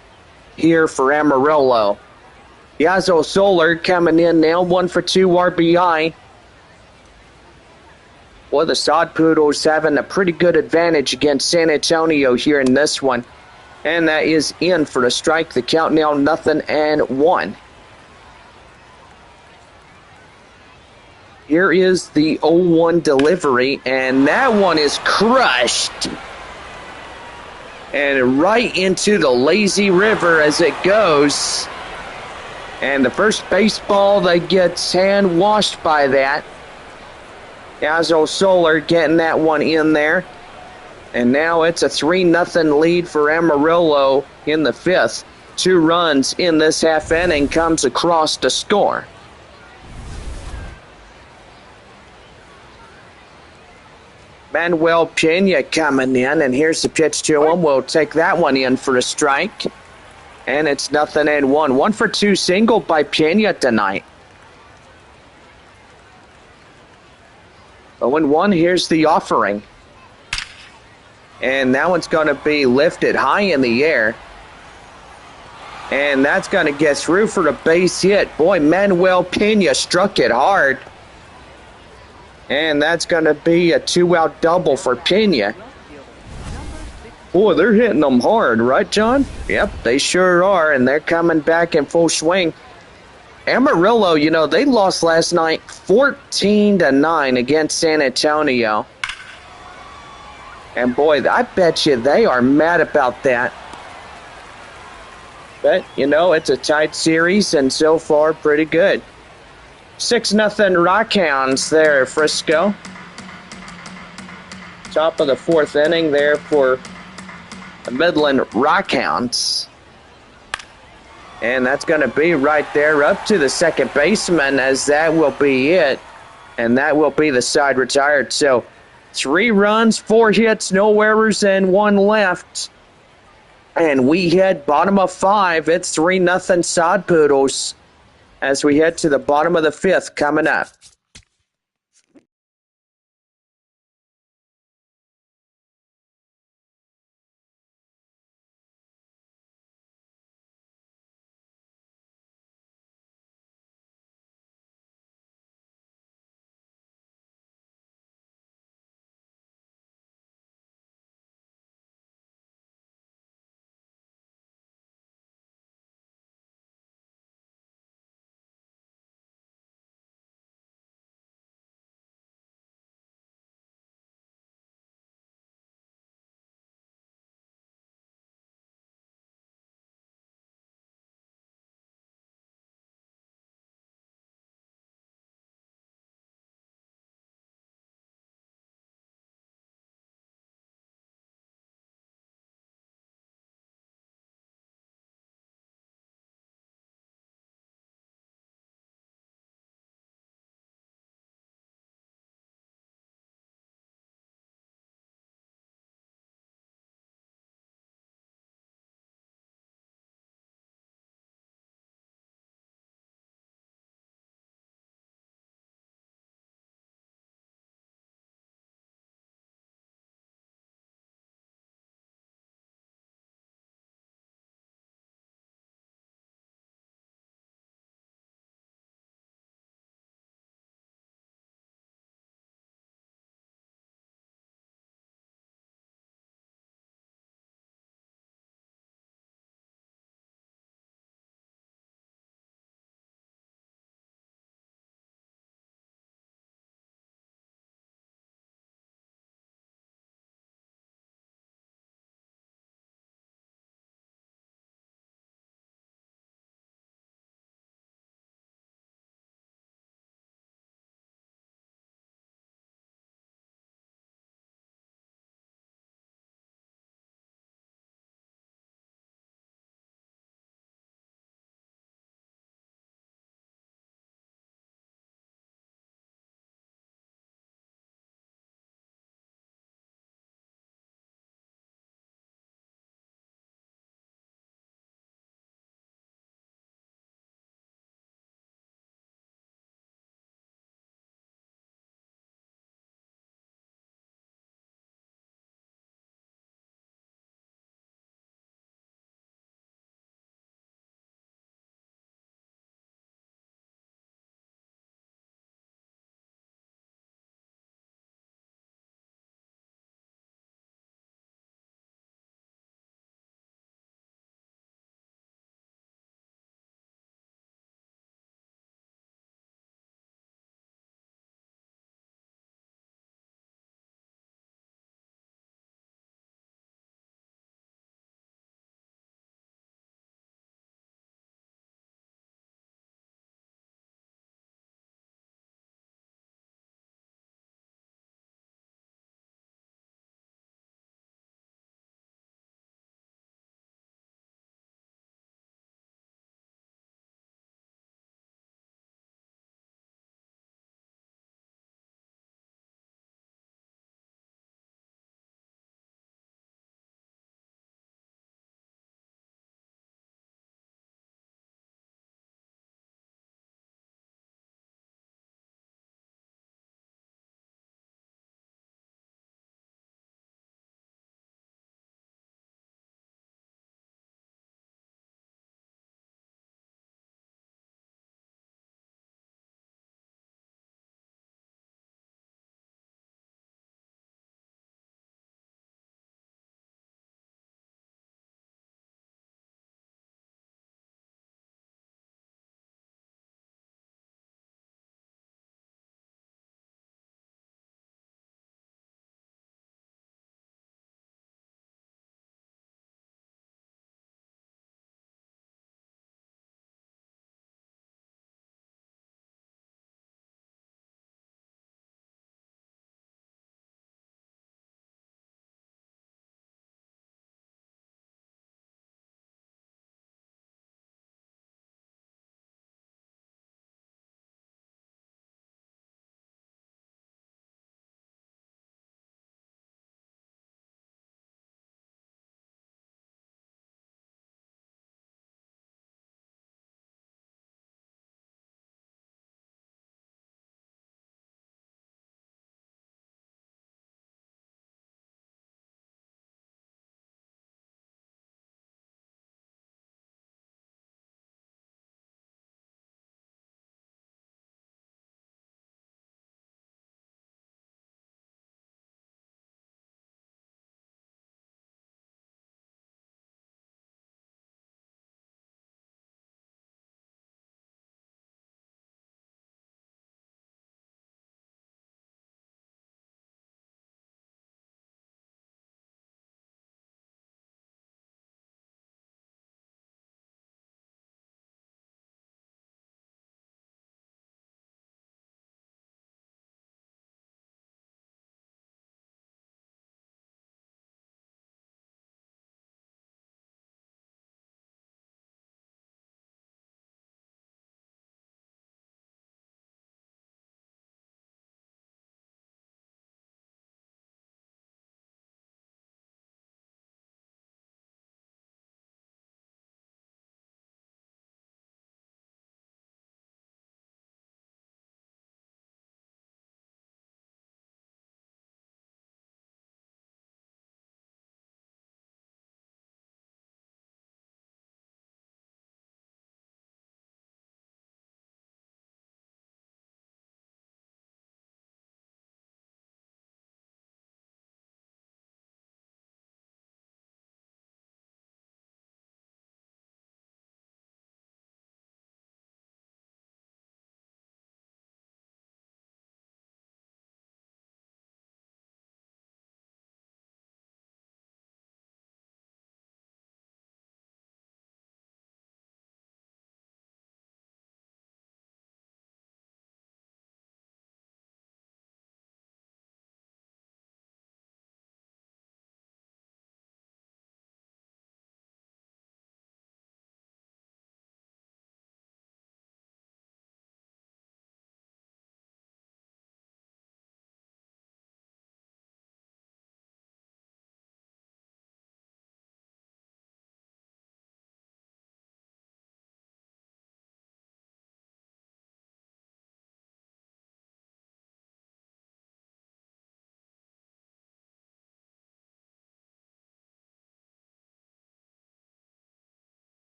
here for Amarillo. Yazo Solar coming in now, 1 for 2 RBI. Well, the Sod Poodles having a pretty good advantage against San Antonio here in this one, and that is in for a strike. The count now 0-1. Here is the 0-1 delivery, and that one is crushed. And right into the lazy river as it goes. And the first baseball that gets hand washed by that. Yazo Solar getting that one in there. And now it's a 3-0 lead for Amarillo in the 5th. 2 runs in this half inning comes across to score. Manuel Pena coming in, and here's the pitch to him. We'll take that one in for a strike. And it's 0-1. 1 for 2 single by Pena tonight. 0-1, here's the offering. And that one's going to be lifted high in the air. And that's going to get through for a base hit. Boy, Manuel Pena struck it hard. And that's going to be a 2-out double for Pena. Boy, they're hitting them hard, right, John? Yep, they sure are, and they're coming back in full swing. Amarillo, they lost last night 14-9 against San Antonio. And boy, I bet you they are mad about that. But, it's a tight series, and so far, pretty good. 6-0 Rockhounds there, Frisco. Top of the 4th inning there for the Midland Rockhounds. And that's going to be right there up to the second baseman, as that will be it. And that will be the side retired. So 3 runs, 4 hits, no errors, and 1 left. And we head bottom of 5. It's 3-0 Sod Poodles as we head to the bottom of the 5th coming up.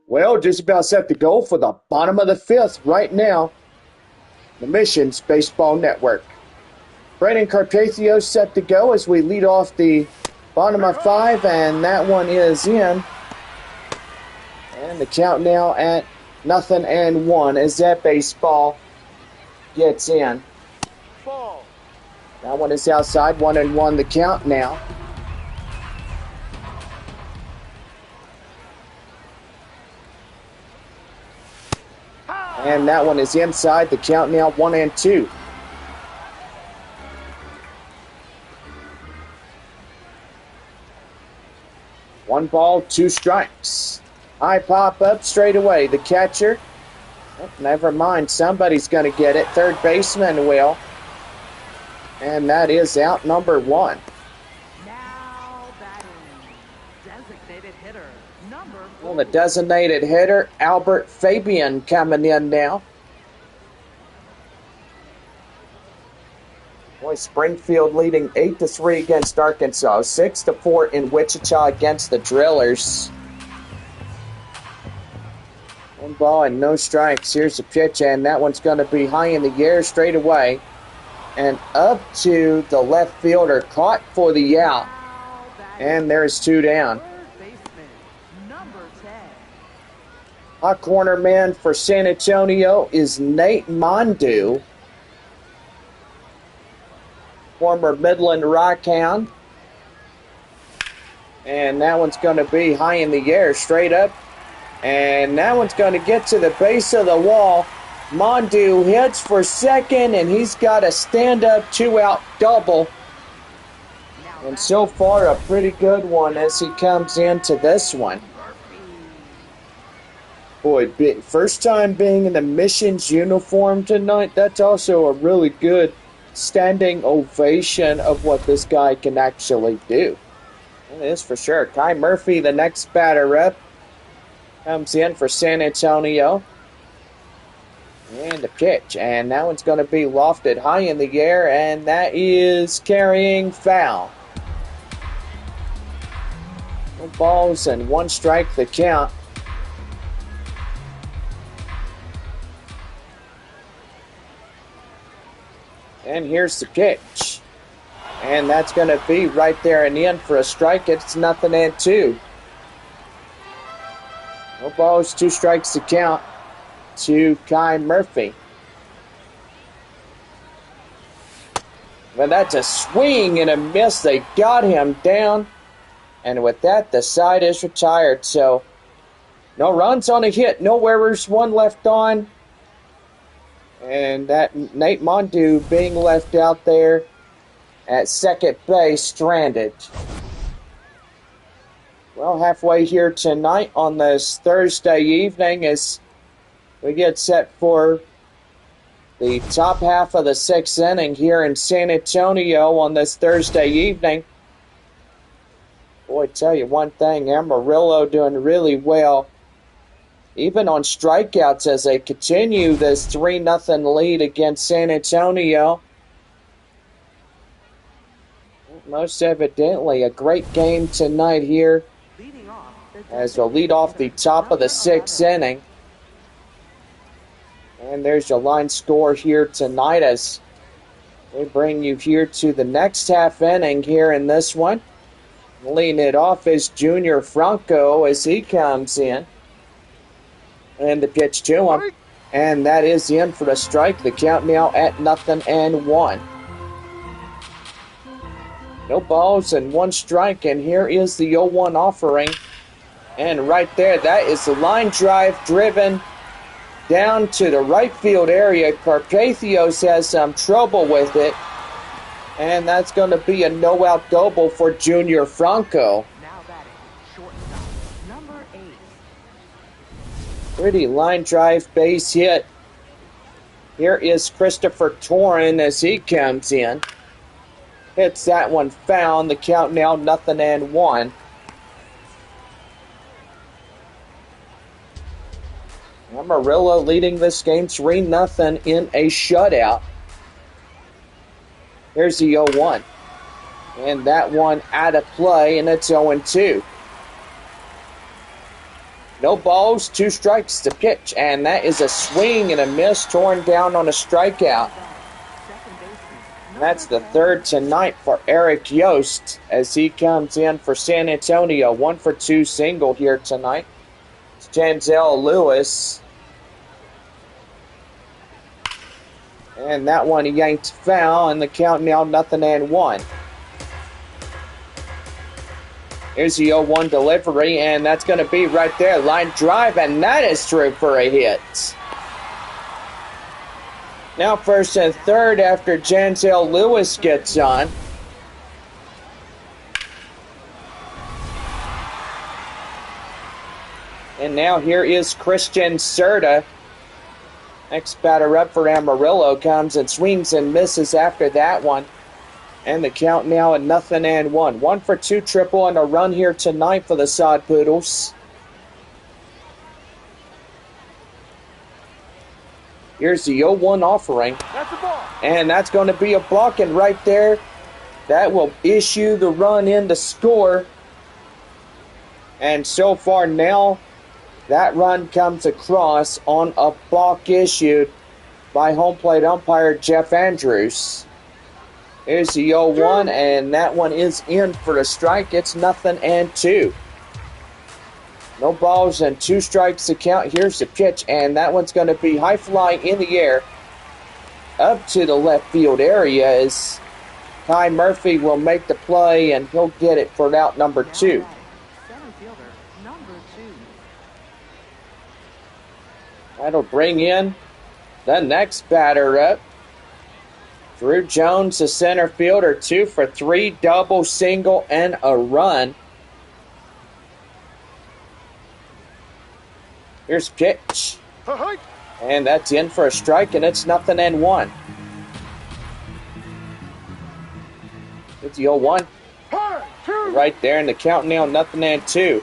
Well, just about set to go for the bottom of the fifth right now. The Missions Baseball Network. Brandon Carpathio set to go as we lead off the bottom of five, and that one is in. And the count now at 0-1 as that baseball gets in. Ball. That one is outside, 1-1 the count now. And that one is inside, the count now 1-2. One ball, two strikes. High pop up straight away. The catcher, oh, never mind, somebody's going to get it. Third baseman will. And that is out number one. Now batting. Designated hitter. Number 4. Well, the designated hitter, Albert Fabian, coming in now. Boy, Springfield leading 8-3 against Arkansas. 6-4 in Wichita against the Drillers. One ball and no strikes. Here's the pitch, and that one's going to be high in the air straight away. And up to the left fielder, caught for the out. And there's two down. Third baseman. Number 10. Hot corner man for San Antonio is Nate Mondu, former Midland Rockhound. And that one's going to be high in the air, straight up. And that one's going to get to the base of the wall. Mondu hits for second, and he's got a stand-up two-out double. And so far, a pretty good one as he comes into this one. Boy, first time being in the Missions uniform tonight, that's also a really good standing ovation of what this guy can actually do. It is for sure. Kai Murphy, the next batter up, comes in for San Antonio. And the pitch, and that one's going to be lofted high in the air, and that is carrying foul. No balls and one strike the count. And here's the pitch. And that's going to be right there and in for a strike. It's 0-2. No balls, two strikes to count to Kai Murphy. Well, that's a swing and a miss. They got him down. And with that, the side is retired. So, no runs on a hit. No errors, one left on. And that Nate Mondu being left out there at second base, stranded. Well, halfway here tonight on this Thursday evening as we get set for the top half of the sixth inning here in San Antonio on this Thursday evening. Boy, tell you one thing, Amarillo doing really well, even on strikeouts as they continue this 3-0 lead against San Antonio. Most evidently, a great game tonight here as we'll lead off the top of the sixth inning. And there's your line score here tonight as we bring you here to the next half inning here in this one. Leading it off is Junior Franco as he comes in. And the pitch to him. And that is in for a strike. The count now at 0-1. No balls and one strike. And here is the 0-1 offering. And right there, that is the line drive driven down to the right field area. Carpathios has some trouble with it. And that's going to be a no-out double for Junior Franco. Now batting. Shortstop. Number 8. Pretty line drive base hit. Here is Christopher Torrin as he comes in. Hits that one foul. The count now 0-1. Amarillo leading this game 3-0 in a shutout. Here's the 0-1. And that one out of play, and it's 0-2. No balls, 2 strikes to pitch, and that is a swing and a miss, torn down on a strikeout. Second baseman. That's the Number 10. third tonight for Eric Yost as he comes in for San Antonio. 1 for 2 single here tonight. It's Janzel Lewis. And that one he yanked foul, and the count now 0-1. Here's the 0-1 delivery, and that's going to be right there. Line drive, and that is through for a hit. Now first and third after Janzel Lewis gets on. And now here is Christian Serta. Next batter up for Amarillo comes and swings and misses after that one. And the count now at 0-1. 1 for 2 triple and a run here tonight for the Sod Poodles. Here's the 0-1 offering. That's a ball. And that's going to be a block, and right there, that will issue the run in to score. And so far now, that run comes across on a block issued by home plate umpire Jeff Andrews. Here's the 0-1, and that one is in for a strike. It's 0-2. No balls and 2 strikes to count. Here's the pitch, and that one's going to be high fly in the air up to the left field area as Ty Murphy will make the play, and he'll get it for out number 2. Center fielder. Number 2. That'll bring in the next batter up. Drew Jones, the center fielder, 2 for 3, double, single, and a run. Here's pitch. And that's in for a strike, and it's 0-1. It's the 0-1. Right there in the count now, 0-2.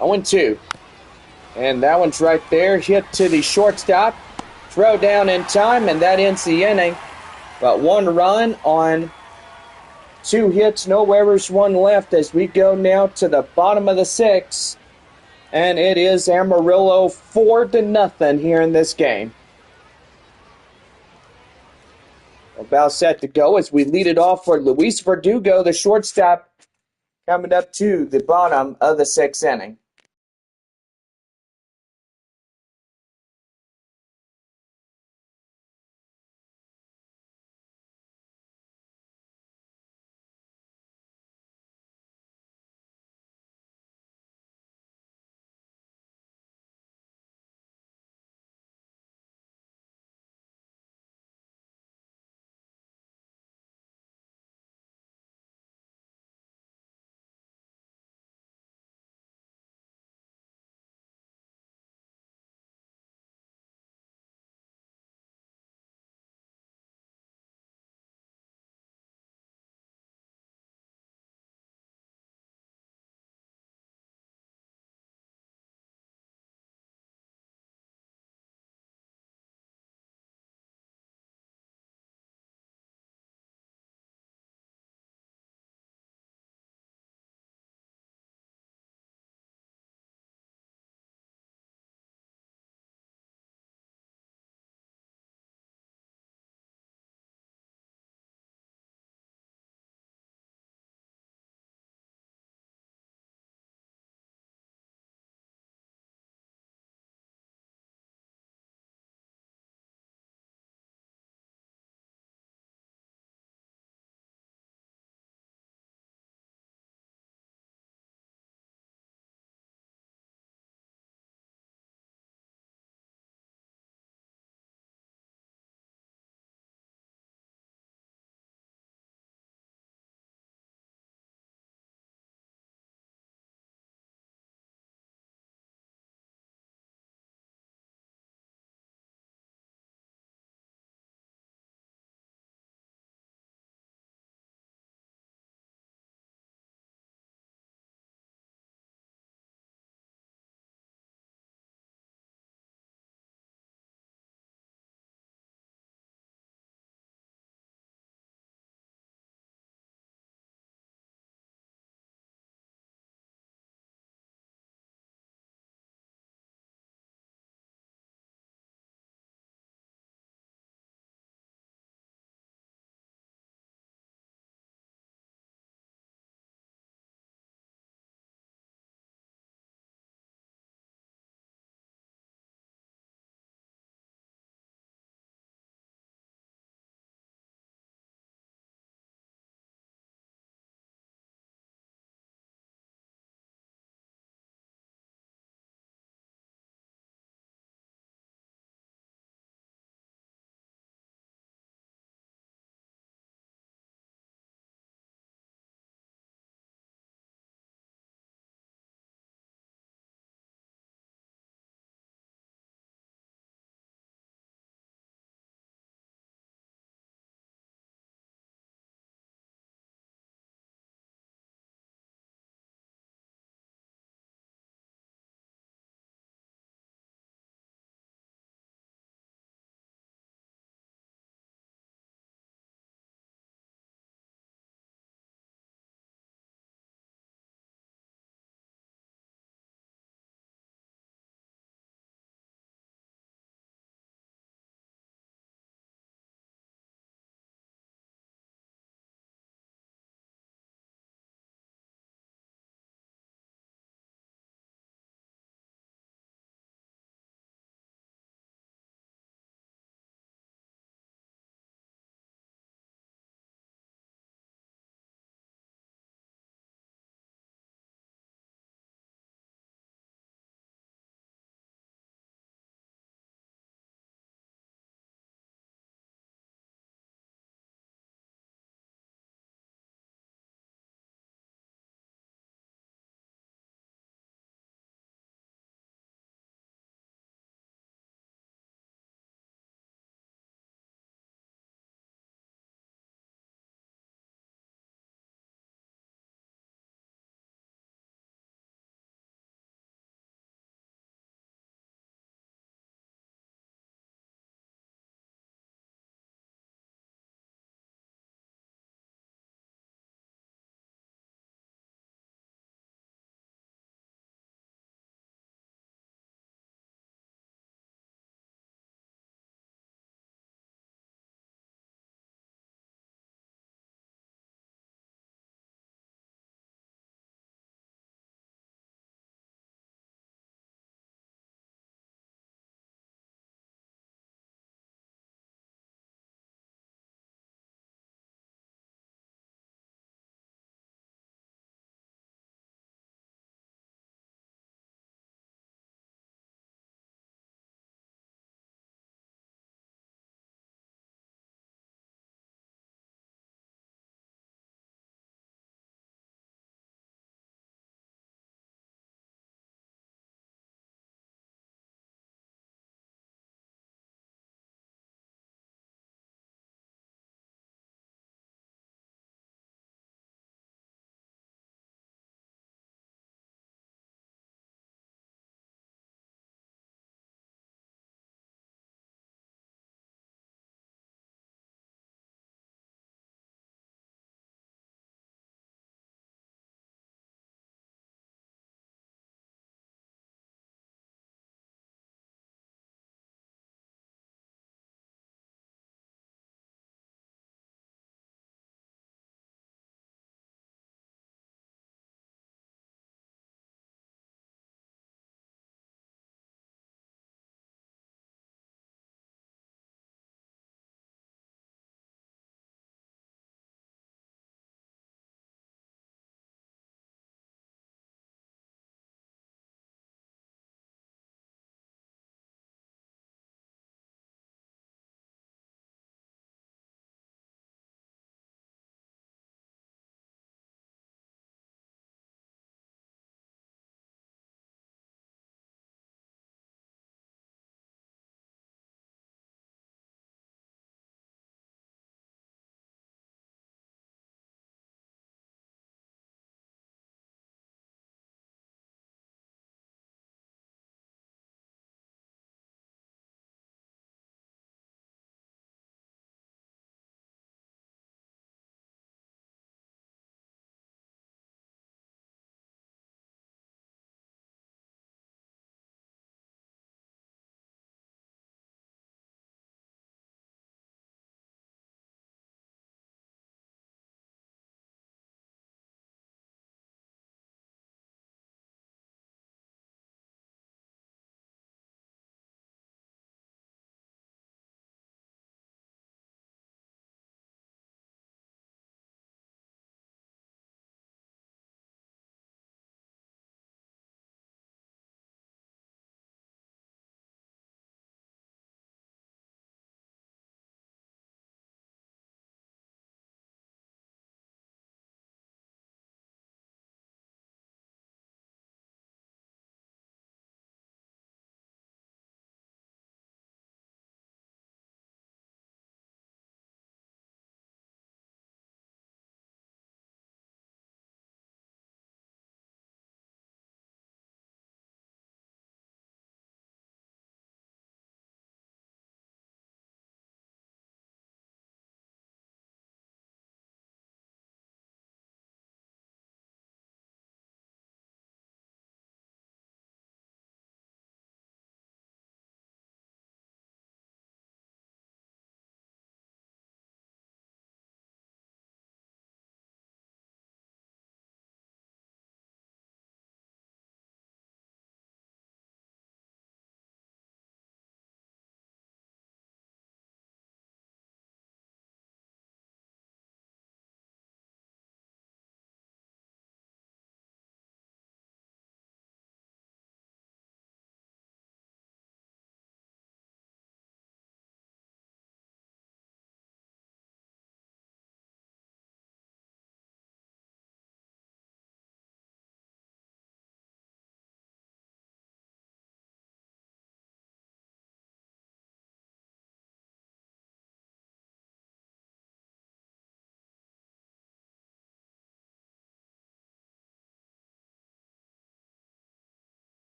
Oh, 0-2. And that one's right there. Hit to the shortstop. Throw down in time, and that ends the inning. But 1 run on 2 hits, no errors, 1 left as we go now to the bottom of the 6th. And it is Amarillo 4-0 here in this game. About set to go as we lead it off for Luis Verdugo, the shortstop, coming up to the bottom of the 6th inning.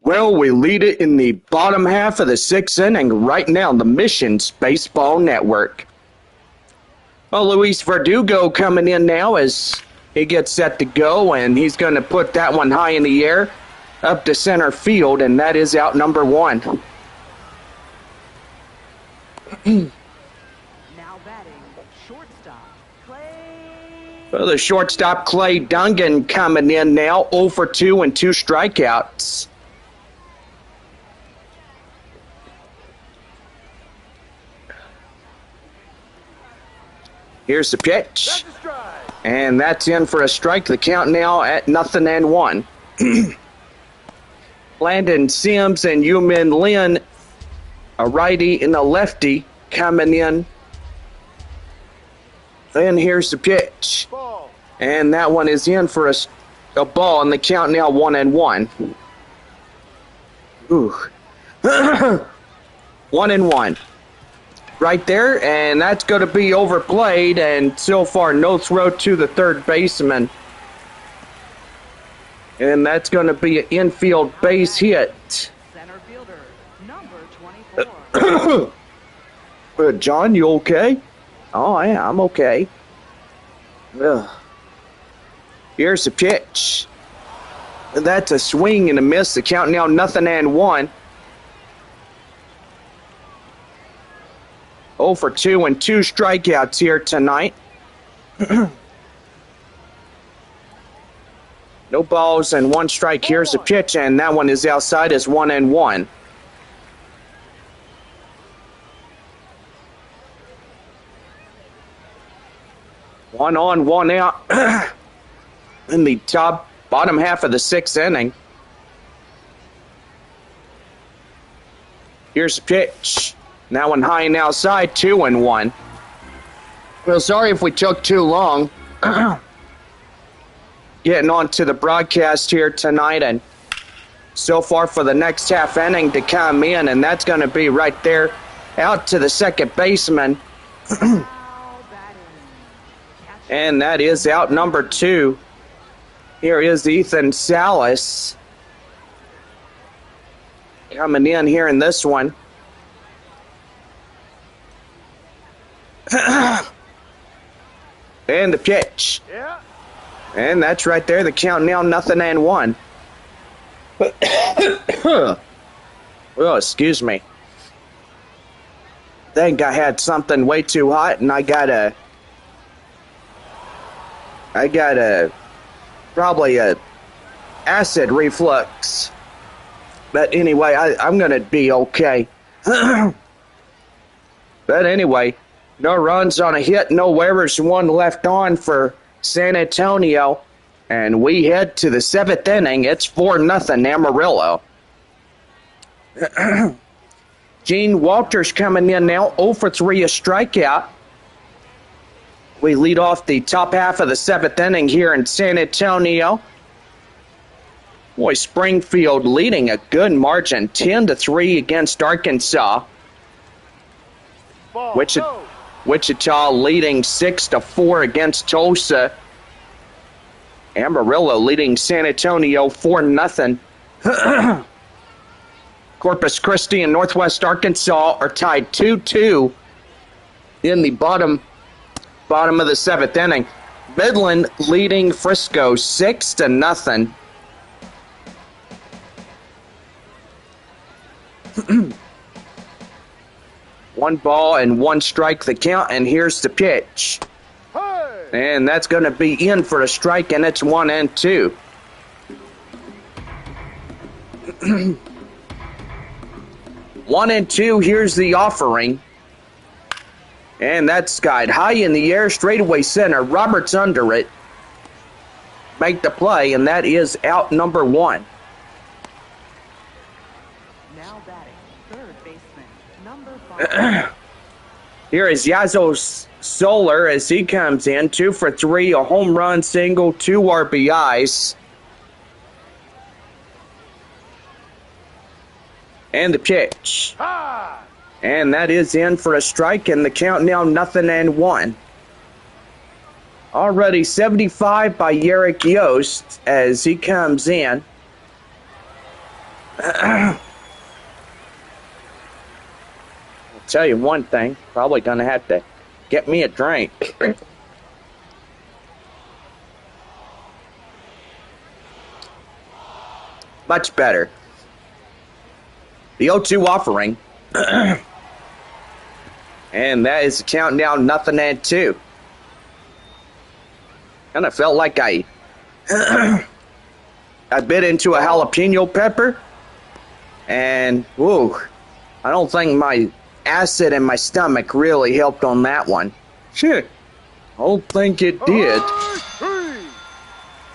Well, we lead it in the bottom half of the sixth inning right now on the Missions Baseball Network. Well, Luis Verdugo coming in now as he gets set to go, and he's going to put that one high in the air up to center field, and that is out number one. Now batting, shortstop, Clay. Well, the shortstop Clay Dungan coming in now, 0 for 2 and 2 strikeouts. Here's the pitch. And that's in for a strike. The count now at 0-1. Landon Sims and Yumin Lin, a righty and a lefty, coming in. And here's the pitch. And that one is in for a ball, and the count now 1-1. Ooh. 1-1. Right there, and that's going to be overplayed, and so far no throw to the third baseman. And that's going to be an infield base hit. Center fielder, number 24. John, you okay? Oh, yeah, I'm okay. Ugh. Here's the pitch. That's a swing and a miss. The count now 0-1. 0 for 2 and 2 strikeouts here tonight. No balls and 1 strike. Here's the pitch, and that one is outside as 1-1. One on, one out in the bottom half of the sixth inning. Here's the pitch. That one high and outside, 2-1. Well, sorry if we took too long getting on to the broadcast here tonight, and so far for the next half inning to come in, and that's going to be right there out to the second baseman. And that is out number 2. Here is Ethan Salas coming in here in this one. And the pitch. Yeah. And that's right there. The count now 0-1. Oh, excuse me. I think I had something way too hot, and I got probably a acid reflux. But anyway, I'm gonna be okay. But anyway, no runs on a hit, no errors, 1 left on for San Antonio, and we head to the 7th inning. It's 4-0 Amarillo. Gene Walters coming in now, 0 for 3, a strikeout. We lead off the top half of the 7th inning here in San Antonio. Boy, Springfield leading a good margin, 10-3 against Arkansas. Wichita leading 6-4 against Tulsa. Amarillo leading San Antonio 4-0. Corpus Christi and Northwest Arkansas are tied 2-2 in the bottom of the 7th inning. Midland leading Frisco 6-0. One ball and 1 strike the count, and here's the pitch. Hey! And that's going to be in for a strike, and it's 1-2. One and two, here's the offering. And that's skied high in the air, straightaway center. Roberts under it. Make the play, and that is out number 1. Now batting, third baseman, number 5. Here is Yazo Solar as he comes in. 2 for 3, a home run, single, 2 RBIs. And the pitch. Ha! And that is in for a strike, and the count now 0-1. Already 75 by Yerrick Yost as he comes in. I'll tell you one thing, probably gonna have to get me a drink. Much better. The O2 offering. And that is counting down nothing and two. Kinda felt like I bit into a jalapeno pepper. And, whoa, I don't think my acid in my stomach really helped on that one. Shit, I don't think it did.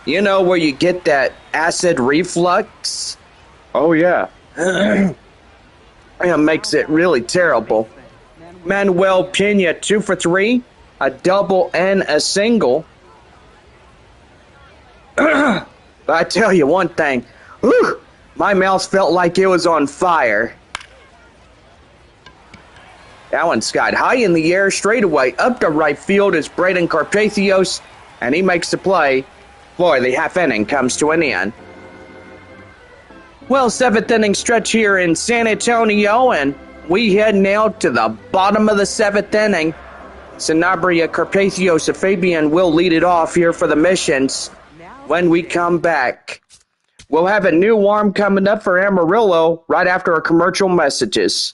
You know where you get that acid reflux? Oh, yeah. It makes it really terrible. Manuel Pena 2 for 3, a double and a single. But I tell you one thing, whew, my mouth felt like it was on fire. That one's got high in the air, straightaway up to right field is Braden Carpathios, and he makes the play. Boy, the half inning comes to an end. Well, seventh inning stretch here in San Antonio, and we head now to the bottom of the seventh inning. Sanabria, Carpathios, and Fabian will lead it off here for the Missions. When we come back, we'll have a new arm coming up for Amarillo right after our commercial messages.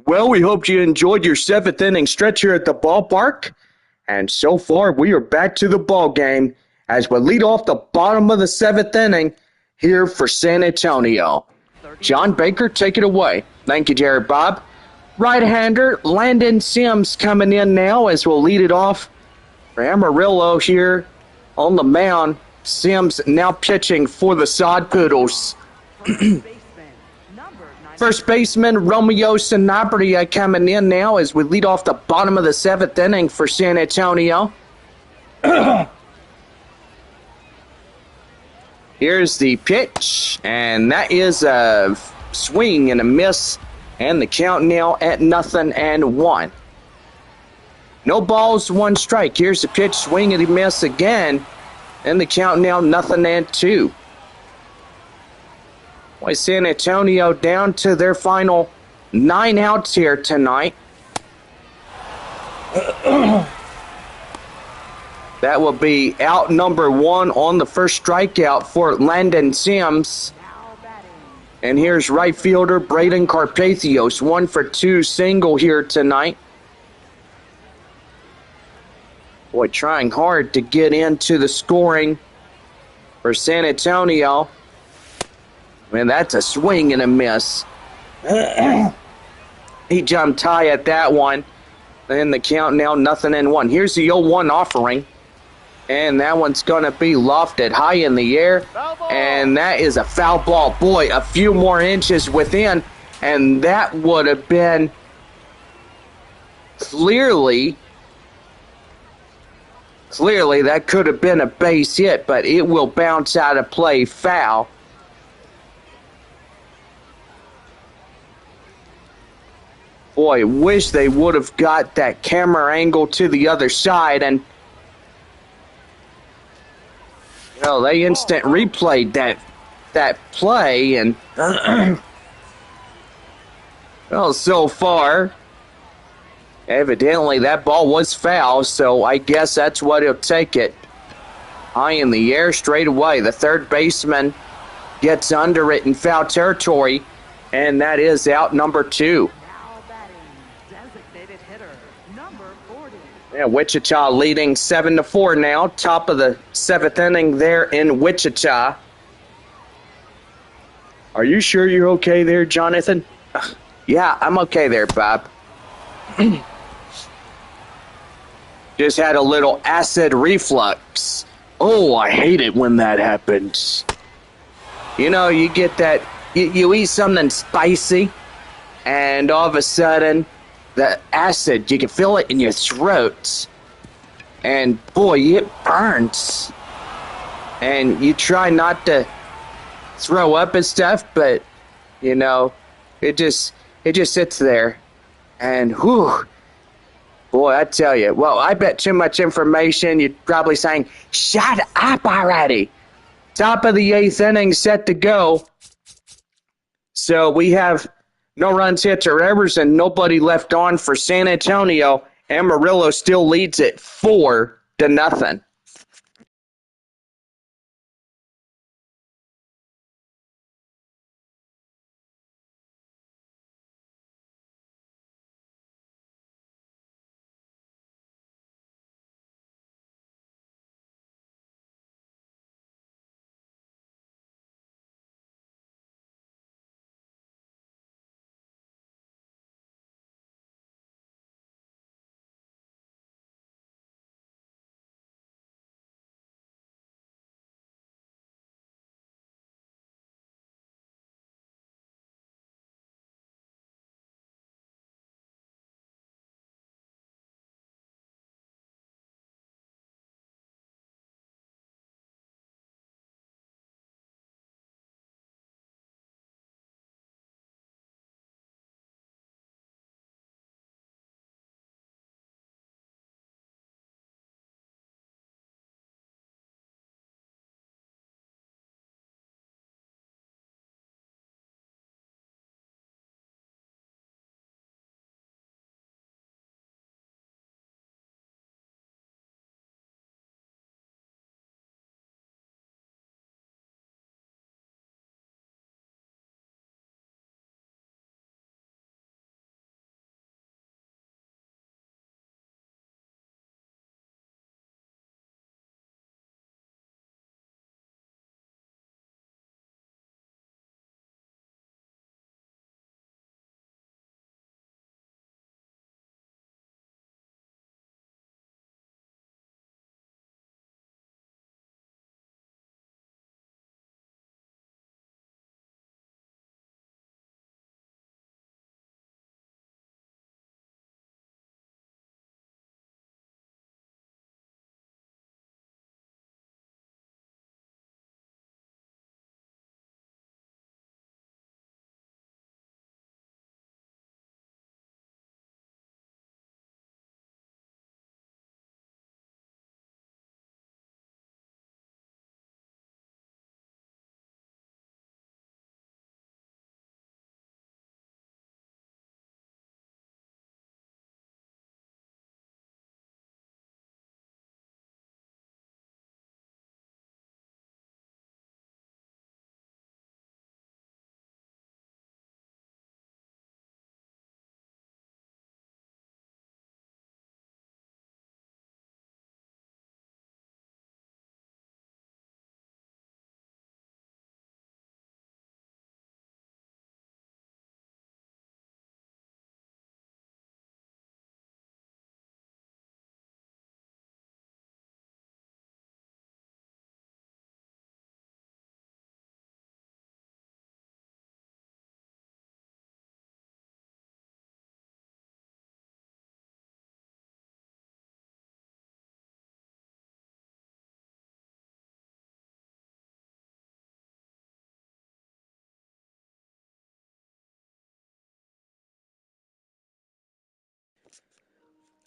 Well, we hope you enjoyed your seventh inning stretch here at the ballpark. And so far, we are back to the ball game as we lead off the bottom of the seventh inning here for San Antonio. John Baker, take it away. Thank you, Jared Bob. Right-hander Landon Sims coming in now as we'll lead it off for Amarillo here on the mound. Sims now pitching for the Sod Poodles. First baseman Romeo Sanabria coming in now as we lead off the bottom of the seventh inning for San Antonio. Here's the pitch, and that is a swing and a miss, and the count now at 0-1. No balls, one strike. Here's the pitch, swing and a miss again, and the count now 0-2. Boy, San Antonio down to their final 9 outs here tonight. That will be out number 1 on the first strikeout for Landon Sims. And here's right fielder Braden Carpathios, 1 for 2 single here tonight. Boy, trying hard to get into the scoring for San Antonio. Man, that's a swing and a miss. He jumped high at that one. And the count now 0-1. Here's the 0-1 offering. And that one's going to be lofted high in the air. And that is a foul ball. Boy, a few more inches within. And that would have been clearly that could have been a base hit. But it will bounce out of play foul. Boy, wish they would have got that camera angle to the other side, and they instant replayed that play, and well, so far, evidently that ball was foul, so I guess that's what he'll take it. High in the air straight away. The third baseman gets under it in foul territory, and that is out number 2. Yeah, Wichita leading 7-4 now. Top of the seventh inning there in Wichita. Are you sure you're okay there, Jonathan? Yeah, I'm okay there, Bob. Just had a little acid reflux. Oh, I hate it when that happens. You get that, you eat something spicy, and all of a sudden, the acid, you can feel it in your throat. And boy, it burns. And you try not to throw up and stuff, but it just sits there. And whew, boy, I tell you, well, I bet too much information. You're probably saying, shut up already. Top of the 8th inning set to go. So we have no runs, hits, or errors, and nobody left on for San Antonio. Amarillo still leads it 4-0.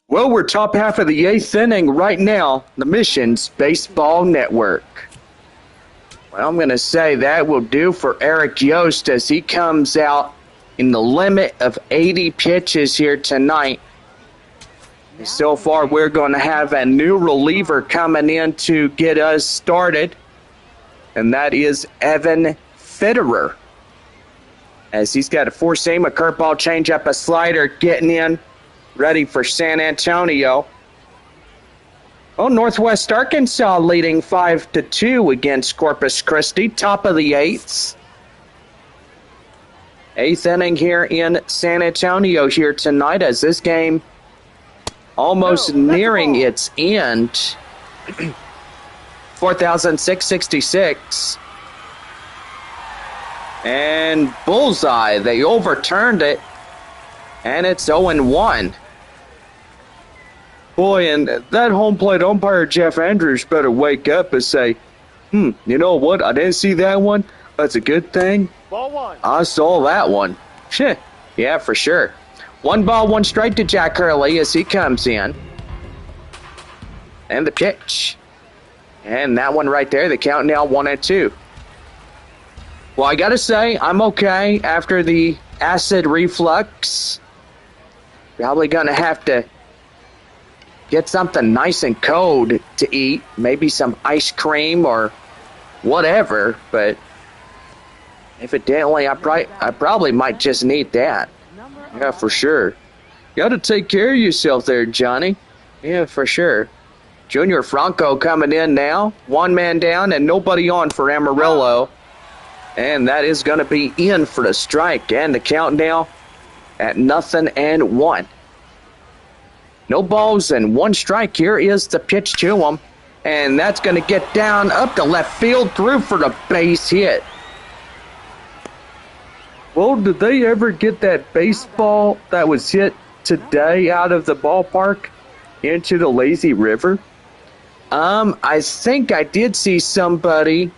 Well, we're top half of the eighth inning right now. The Missions Baseball Network. Well, I'm going to say that will do for Eric Yost as he comes out in the limit of 80 pitches here tonight. So far, we're going to have a new reliever coming in to get us started, and that is Evan Fitterer. As he's got a four-seam, a curveball, changeup, a slider getting in, ready for San Antonio. Well, Northwest Arkansas leading 5-2 against Corpus Christi, top of the eighth. Eighth inning here in San Antonio here tonight as this game almost nearing its end. 4,666. And bullseye, they overturned it, and it's 0-1. Boy, and that home plate umpire, Jeff Andrews, better wake up and say, you know what, I didn't see that one. That's a good thing. Ball one. I saw that one. Yeah, for sure. 1 ball, 1 strike to Jack Hurley as he comes in. And the pitch. And that one right there, the count now 1-2. Well, I gotta say, I'm okay after the acid reflux. Probably gonna have to get something nice and cold to eat. Maybe some ice cream or whatever. But evidently, I probably might just need that. Yeah, for sure. You got to take care of yourself there, Johnny. Yeah, for sure. Junior Franco coming in now. 1 man down and nobody on for Amarillo. And that is going to be in for the strike. And the count now at 0-1. No balls and 1 strike. Here is the pitch to him. And that's going to get down up to left field through for the base hit. Well, did they ever get that baseball that was hit today out of the ballpark into the lazy river? I think I did see somebody,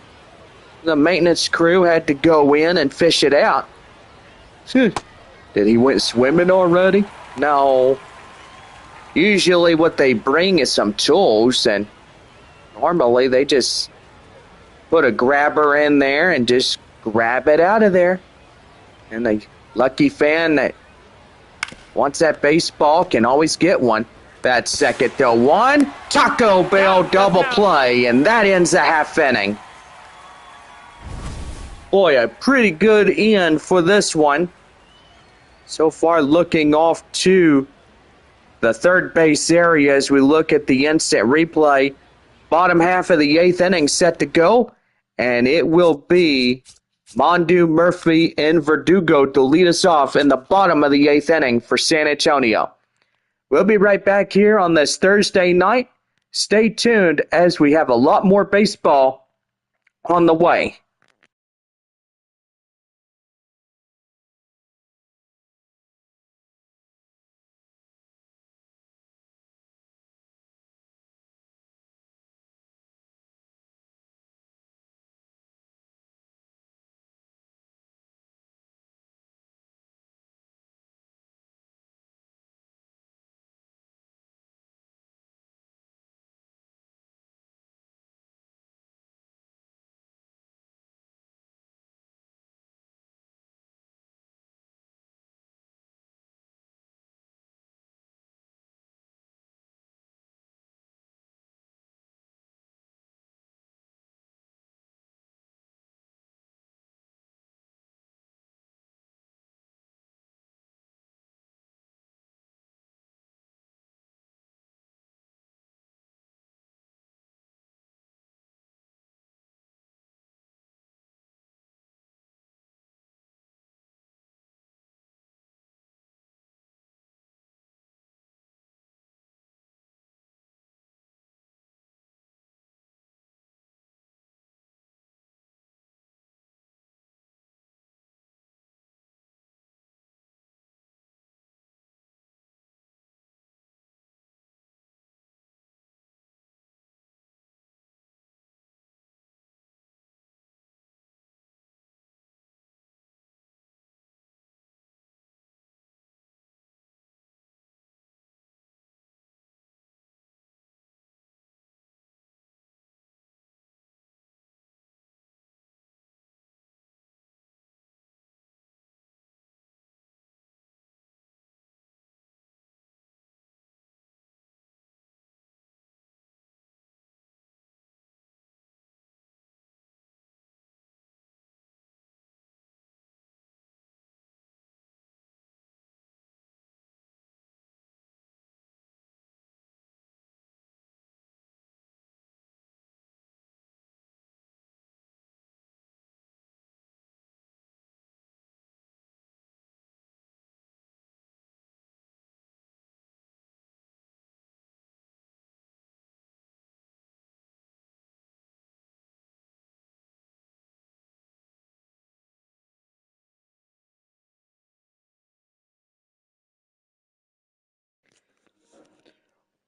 the maintenance crew had to go in and fish it out. Did he went swimming already? No. Usually what they bring is some tools, and normally they just put a grabber in there and just grab it out of there. And the lucky fan that wants that baseball can always get one. That's 2-1. Taco Bell double play, and that ends the half inning. Boy, a pretty good end for this one. So far looking off to the third base area as we look at the instant replay. Bottom half of the eighth inning set to go, and it will be Mondu, Murphy, and Verdugo to lead us off in the bottom of the eighth inning for San Antonio. We'll be right back here on this Thursday night. Stay tuned as we have a lot more baseball on the way.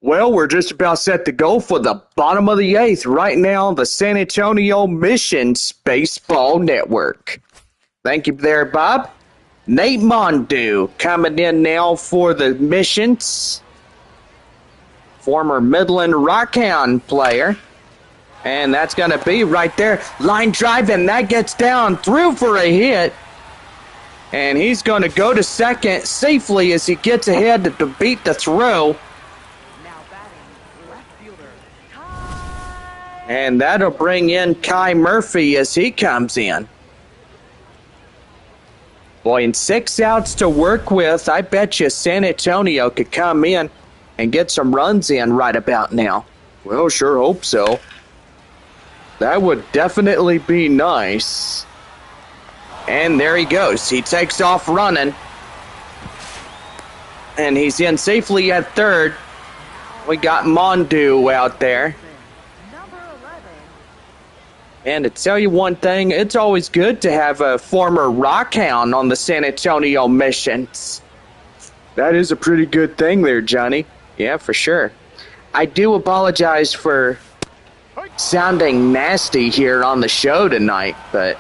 Well, we're just about set to go for the bottom of the eighth right now on the San Antonio Missions Baseball Network. Thank you there, Bob. Nate Mondu coming in now for the Missions. Former Midland Rockhound player. And that's going to be right there. Line drive, and that gets down through for a hit. And he's going to go to second safely as he gets ahead to beat the throw. Now batting, left fielder, Ty. And that'll bring in Kai Murphy as he comes in. Boy, and 6 outs to work with. I bet you San Antonio could come in and get some runs in right about now. Well, sure hope so. That would definitely be nice. And there he goes. He takes off running. And he's in safely at third. We got Mondu out there. Number 11. And to tell you one thing, it's always good to have a former Rockhound on the San Antonio Missions. That is a pretty good thing there, Johnny. Yeah, for sure. I do apologize for sounding nasty here on the show tonight, but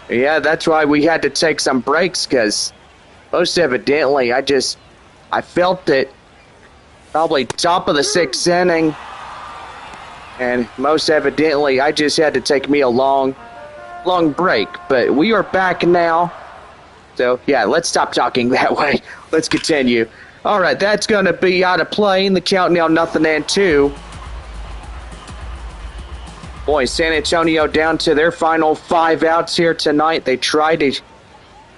yeah, that's why we had to take some breaks, because most evidently I felt it probably top of the 6th inning, and most evidently I just had to take me a long break. But we are back now, so yeah, let's stop talking that way. Let's continue. All right, that's going to be out of play in the count now, 0-2. Boy, San Antonio down to their final 5 outs here tonight. They try to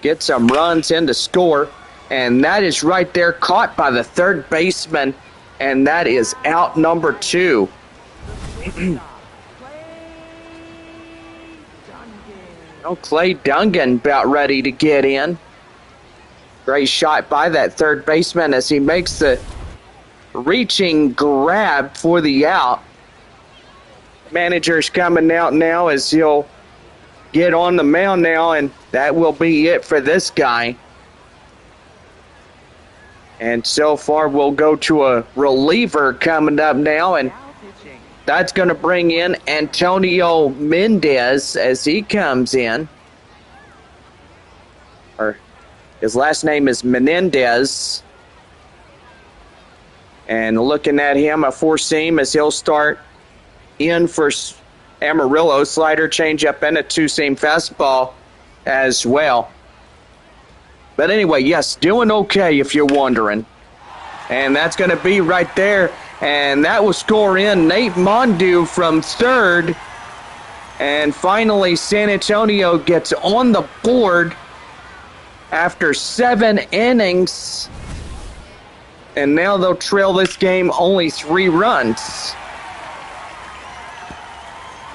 get some runs in to score, and that is right there caught by the third baseman, and that is out number 2. Clay Dungan about ready to get in. Great shot by that third baseman as he makes the reaching grab for the out. Manager's coming out now as he'll get on the mound now, and that will be it for this guy. And so far we'll go to a reliever coming up now, and that's going to bring in Antonio Mendez as he comes in. Or his last name is Menendez. And looking at him, a 4-seam as he'll start in for Amarillo, slider, changeup, and a 2-seam fastball as well. But anyway, yes, doing okay if you're wondering. And that's going to be right there. And that will score in Nate Mondu from third. And finally, San Antonio gets on the board after 7 innings. And now they'll trail this game only 3 runs.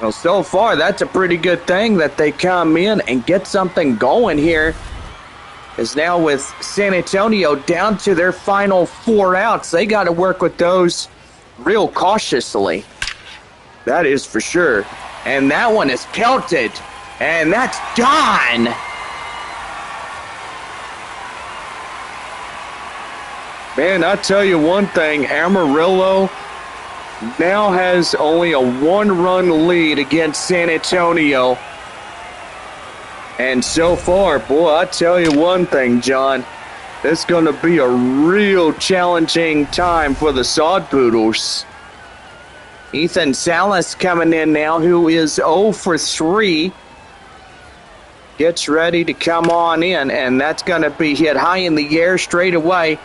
Well, so far, that's a pretty good thing that they come in and get something going here. Because now with San Antonio down to their final 4 outs, they got to work with those real cautiously. That is for sure. And that one is pelted. And that's gone. Man, I tell you one thing, Amarillo now has only a 1-run lead against San Antonio. And so far, boy, I tell you one thing, John, it's going to be a real challenging time for the Sod Poodles. Ethan Salas coming in now, who is 0 for 3. Gets ready to come on in, and that's going to be hit high in the air straight away.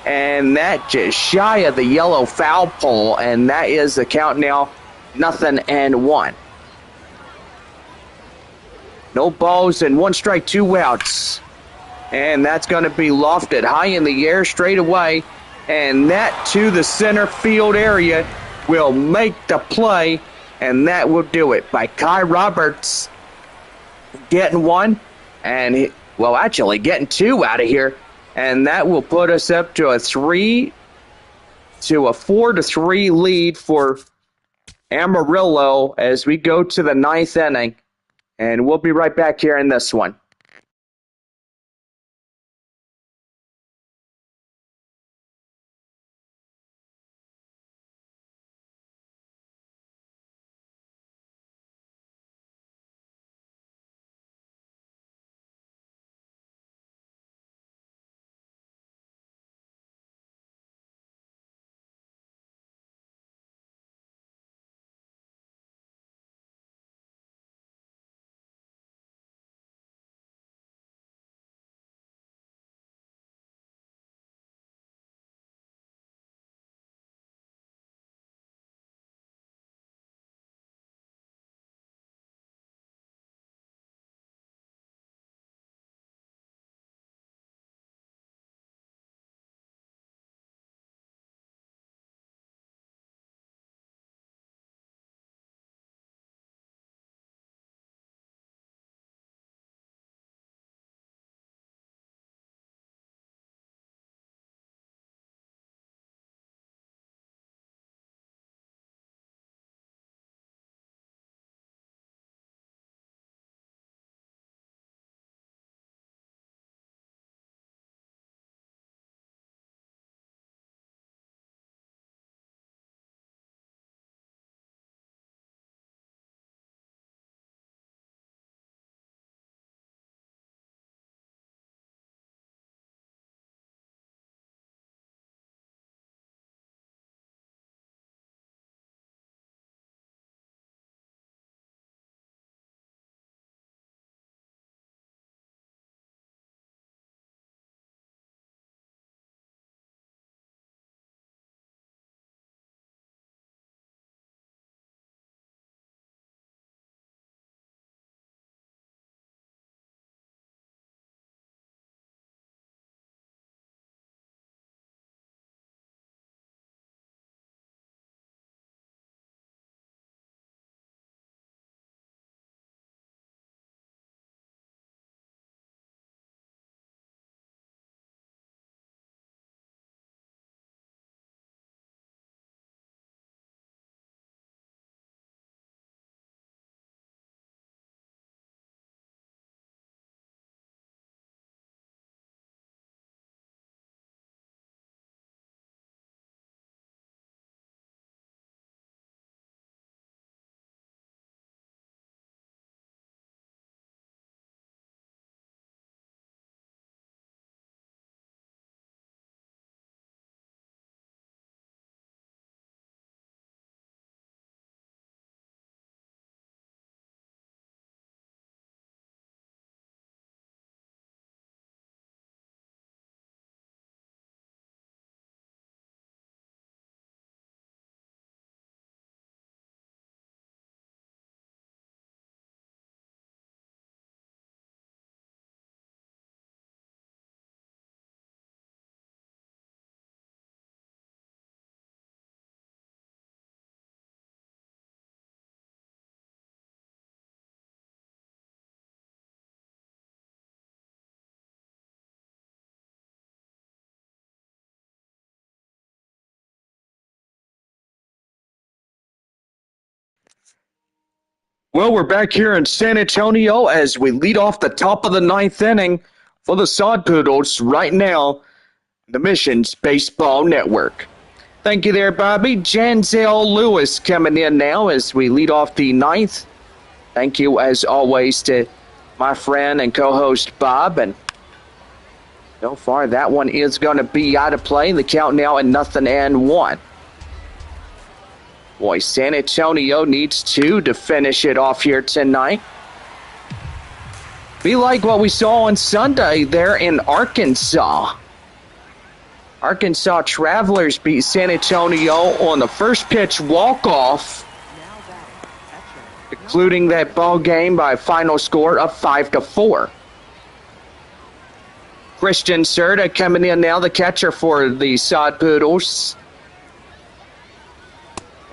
And that just shy of the yellow foul pole, and that is the count now, 0-1. No balls and 1 strike, 2 outs. And that's going to be lofted high in the air straight away. And that to the center field area will make the play. And that will do it by Kai Roberts getting 1. And, actually getting 2 out of here. And that will put us up to a 4-3 lead for Amarillo as we go to the 9th inning. And we'll be right back here in this one. Well, we're back here in San Antonio as we lead off the top of the ninth inning for the Sod Poodles right now, the Missions Baseball Network. Thank you there, Bobby. Janzel Lewis coming in now as we lead off the ninth. Thank you, as always, to my friend and co-host Bob. And so far, that one is going to be out of play. The count now at 0-1. Boy, San Antonio needs two to finish it off here tonight. Be like what we saw on Sunday there in Arkansas. Arkansas Travelers beat San Antonio on the first pitch walk-off, concluding that ball game by a final score of 5-4. Christian Serta coming in now, the catcher for the Sod Poodles.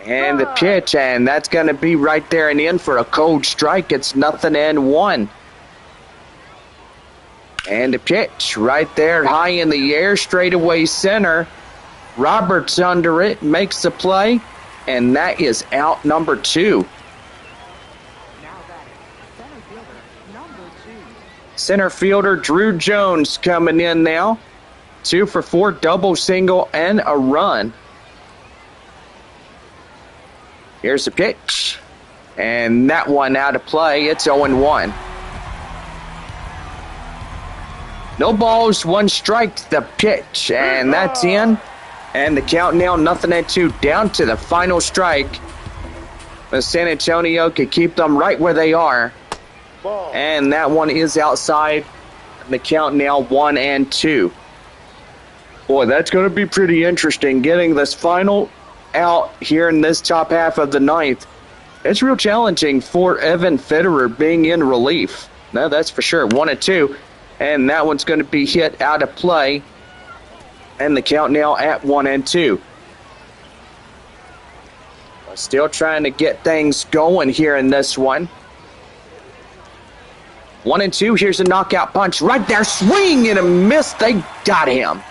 And the pitch, and that's going to be right there and in for a cold strike. It's 0-1. And the pitch right there, high in the air, straightaway center. Roberts under it, makes the play, and that is out number 2. Center fielder Drew Jones coming in now. 2 for 4, double, single, and a run. Here's the pitch. And that one out of play. It's 0-1. No balls, 1 strike to the pitch. And that's in. And the count now 0-2 down to the final strike. But San Antonio could keep them right where they are. And that one is outside. The count now 1-2. Boy, that's going to be pretty interesting getting this final out here in this top half of the ninth. It's real challenging for Evan Fitterer being in relief. No, that's for sure. 1-2. And that one's going to be hit out of play. And the count now at 1-2. Still trying to get things going here in this one. 1-2. Here's a knockout punch right there. Swing and a miss. They got him.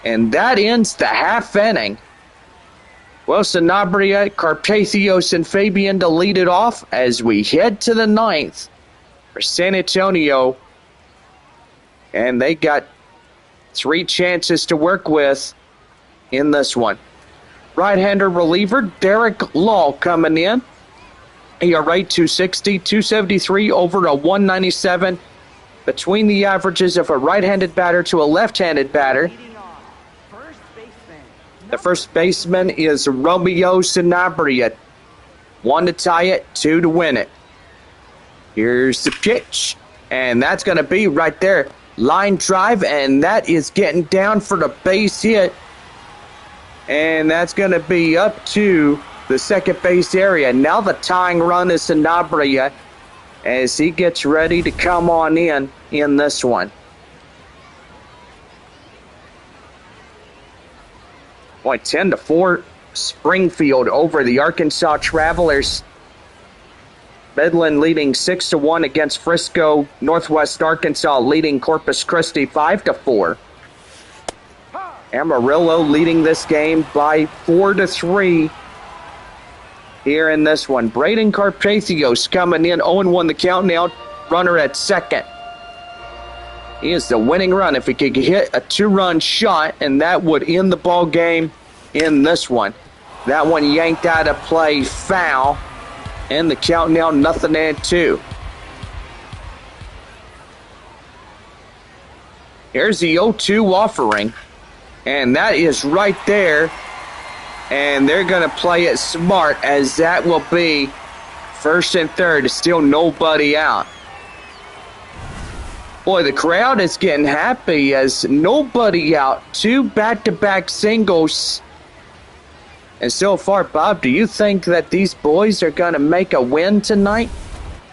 And that ends the half inning. Well, Sanabria, Carpathios, and Fabian to lead it off as we head to the ninth for San Antonio. And they got 3 chances to work with in this one. Right-hander reliever Derek Law coming in. ERA 260, 273 over a 197 between the averages of a right-handed batter to a left-handed batter. The first baseman is Romeo Sanabria. 1 to tie it, 2 to win it. Here's the pitch. And that's going to be right there. Line drive, and that is getting down for the base hit. And that's going to be up to the second base area. Now the tying run is Sanabria as he gets ready to come on in this one. Boy, 10-4 Springfield over the Arkansas Travelers. Midland leading 6-1 against Frisco. Northwest Arkansas leading Corpus Christi 5-4. Amarillo leading this game by 4-3 here in this one. Braden Carpathios coming in, 0-1 the count now. Runner at second. He is the winning run if he could hit a 2-run shot, and that would end the ball game in this one. That one yanked out of play, foul, and the count now 0-2. Here's the 0-2 offering, and that is right there, and they're going to play it smart as that will be first and third. Still nobody out. Boy, the crowd is getting happy as nobody out. 2 back-to-back singles. And so far, Bob, do you think that these boys are going to make a win tonight?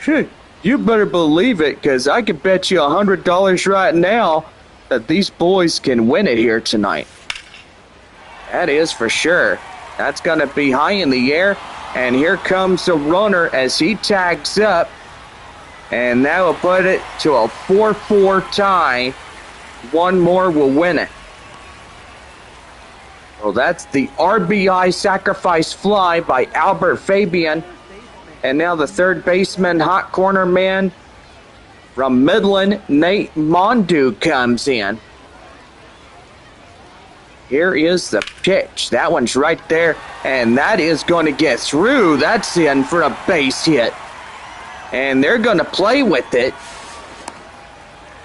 Sure, you better believe it, because I could bet you $100 right now that these boys can win it here tonight. That is for sure. That's going to be high in the air. And here comes the runner as he tags up. And that will put it to a 4-4 tie. One more will win it. Well, that's the RBI sacrifice fly by Albert Fabian. And now the third baseman, hot corner man from Midland, Nate Mondu, comes in. Here is the pitch. That one's right there, and that is going to get through. That's in for a base hit. And they're going to play with it.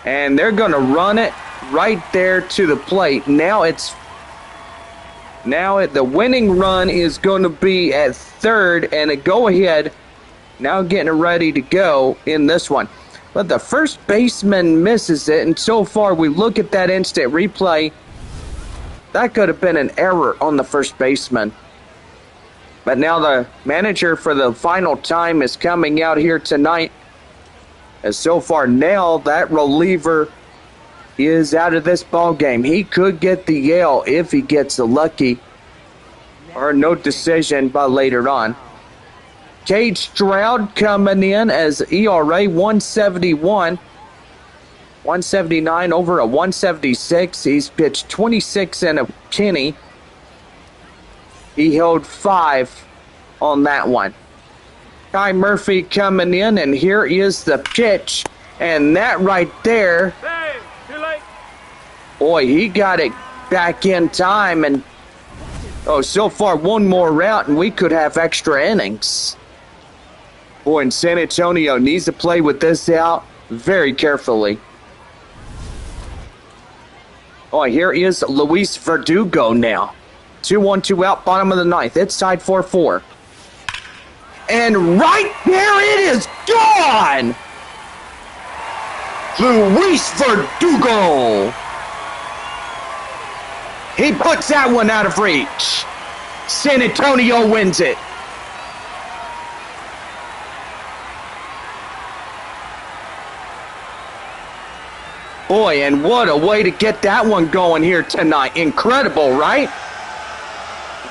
And they're going to run it right there to the plate. Now the winning run is going to be at third, and a go-ahead now getting ready to go in this one. But the first baseman misses it, and so far we look at that instant replay. That could have been an error on the first baseman. But now the manager for the final time is coming out here tonight. As so far now, that reliever is out of this ball game. He could get the L if he gets lucky, or no decision by later on. Cade Stroud coming in as ERA 171. 179 over a 176. He's pitched 26 and a penny. He held 5 on that one. Kai Murphy coming in, and here is the pitch. And that right there, Hey, too late. boy, he got it back in time. And so far one more out, and we could have extra innings. Boy, and San Antonio needs to play with this out very carefully. Here is Luis Verdugo now. 2-1-2 out, bottom of the ninth. It's tied 4-4. And right there it is gone! Luis Verdugo! He puts that one out of reach. San Antonio wins it. Boy, and what a way to get that one going here tonight. Incredible, right?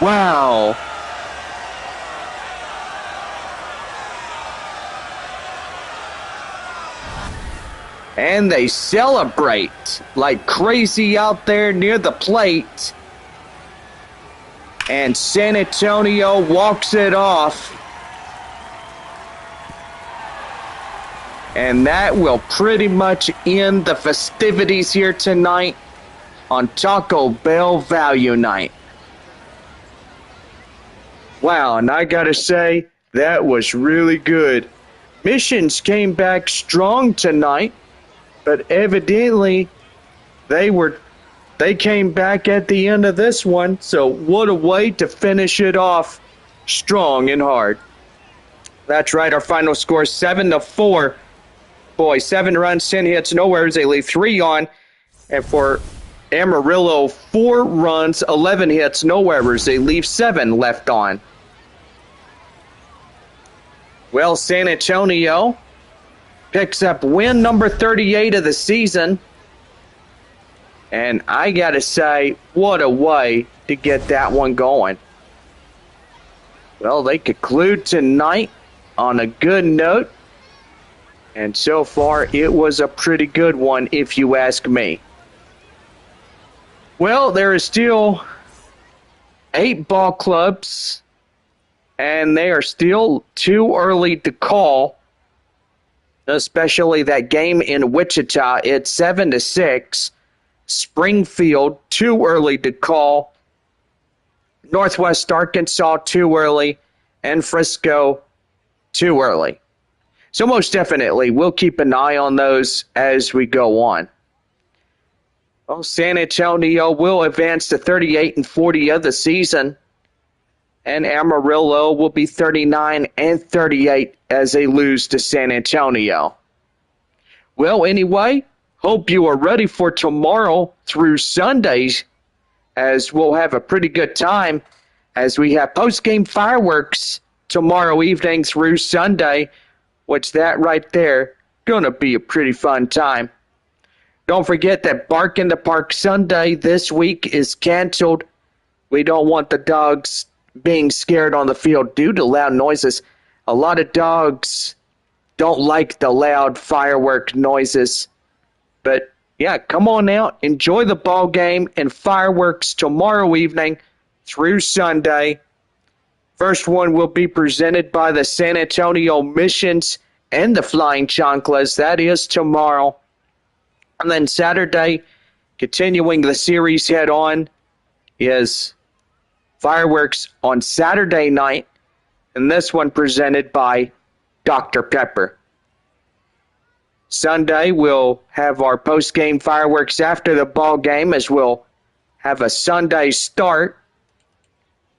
Wow. And they celebrate like crazy out there near the plate. And San Antonio walks it off. And that will pretty much end the festivities here tonight on Taco Bell Value Night. Wow, and I gotta say, that was really good. Missions came back strong tonight, but evidently they came back at the end of this one, so what a way to finish it off strong and hard. That's right, our final score 7-4. Boy, 7 runs, 10 hits, no errors. They leave 3 on. And for Amarillo, 4 runs, 11 hits, no errors. They leave 7 left on. Well, San Antonio picks up win number 38 of the season. And I got to say, what a way to get that one going. Well, they conclude tonight on a good note. And so far, it was a pretty good one, if you ask me. Well, there is still 8 ball clubs, and they are still too early to call, especially that game in Wichita. It's 7-6. Springfield, too early to call. Northwest Arkansas, too early. And Frisco, too early. So most definitely, we'll keep an eye on those as we go on. Well, San Antonio will advance to 38-40 of the season, and Amarillo will be 39-38 as they lose to San Antonio. Well, anyway, hope you are ready for tomorrow through Sundays, as we'll have a pretty good time as we have post-game fireworks tomorrow evening through Sunday. Which that right there, gonna be a pretty fun time. Don't forget that Bark in the Park Sunday this week is canceled. We don't want the dogs being scared on the field due to loud noises. A lot of dogs don't like the loud firework noises. But yeah, come on out, enjoy the ball game and fireworks tomorrow evening through Sunday. First one will be presented by the San Antonio Missions and the Flying Chanclas. That is tomorrow. And then Saturday, continuing the series head on, is fireworks on Saturday night. And this one presented by Dr. Pepper. Sunday, we'll have our post-game fireworks after the ball game, as we'll have a Sunday start.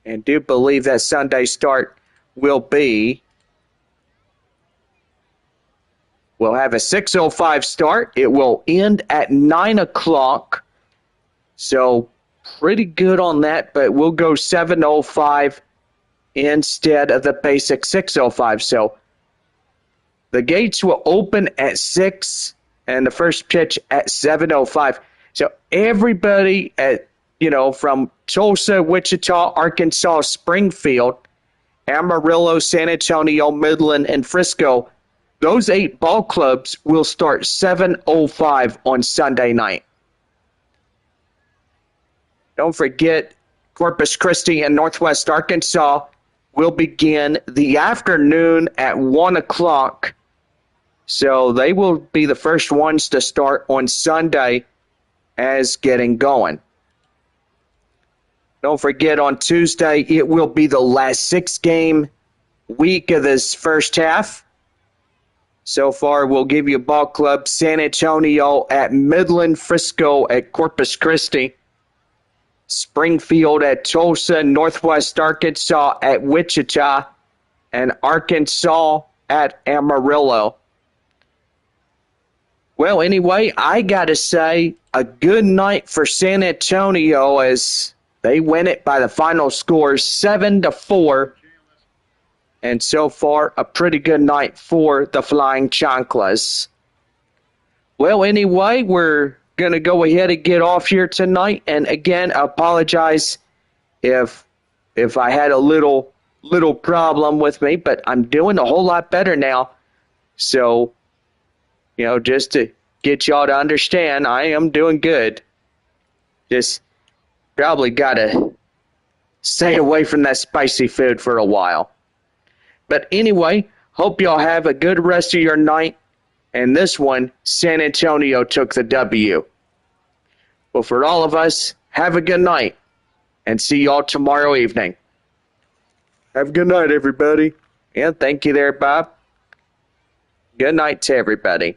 And do believe that Sunday start will be, we'll have a 6:05 start. It will end at 9 o'clock. So pretty good on that, but we'll go 7:05 instead of the basic 6:05. So the gates will open at 6 and the first pitch at 7:05. So everybody from Tulsa, Wichita, Arkansas, Springfield, Amarillo, San Antonio, Midland, and Frisco, those 8 ball clubs will start 7:05 on Sunday night. Don't forget, Corpus Christi and Northwest Arkansas will begin the afternoon at 1 o'clock. So they will be the first ones to start on Sunday as getting going. Don't forget, on Tuesday, it will be the last 6-game week of this first half. So far, we'll give you ball club San Antonio at Midland, Frisco at Corpus Christi, Springfield at Tulsa, Northwest Arkansas at Wichita, and Arkansas at Amarillo. Well, anyway, I got to say, a good night for San Antonio as they win it by the final score 7-4. And so far, a pretty good night for the Flying Chanclas. Well, anyway, we're going to go ahead and get off here tonight. And again, I apologize if I had a little problem with me, but I'm doing a whole lot better now. So, just to get y'all to understand, I am doing good. Just probably got to stay away from that spicy food for a while. But anyway, hope y'all have a good rest of your night. And this one, San Antonio took the W. Well, for all of us, have a good night. And see y'all tomorrow evening. Have a good night, everybody. Yeah, thank you there, Bob. Good night to everybody.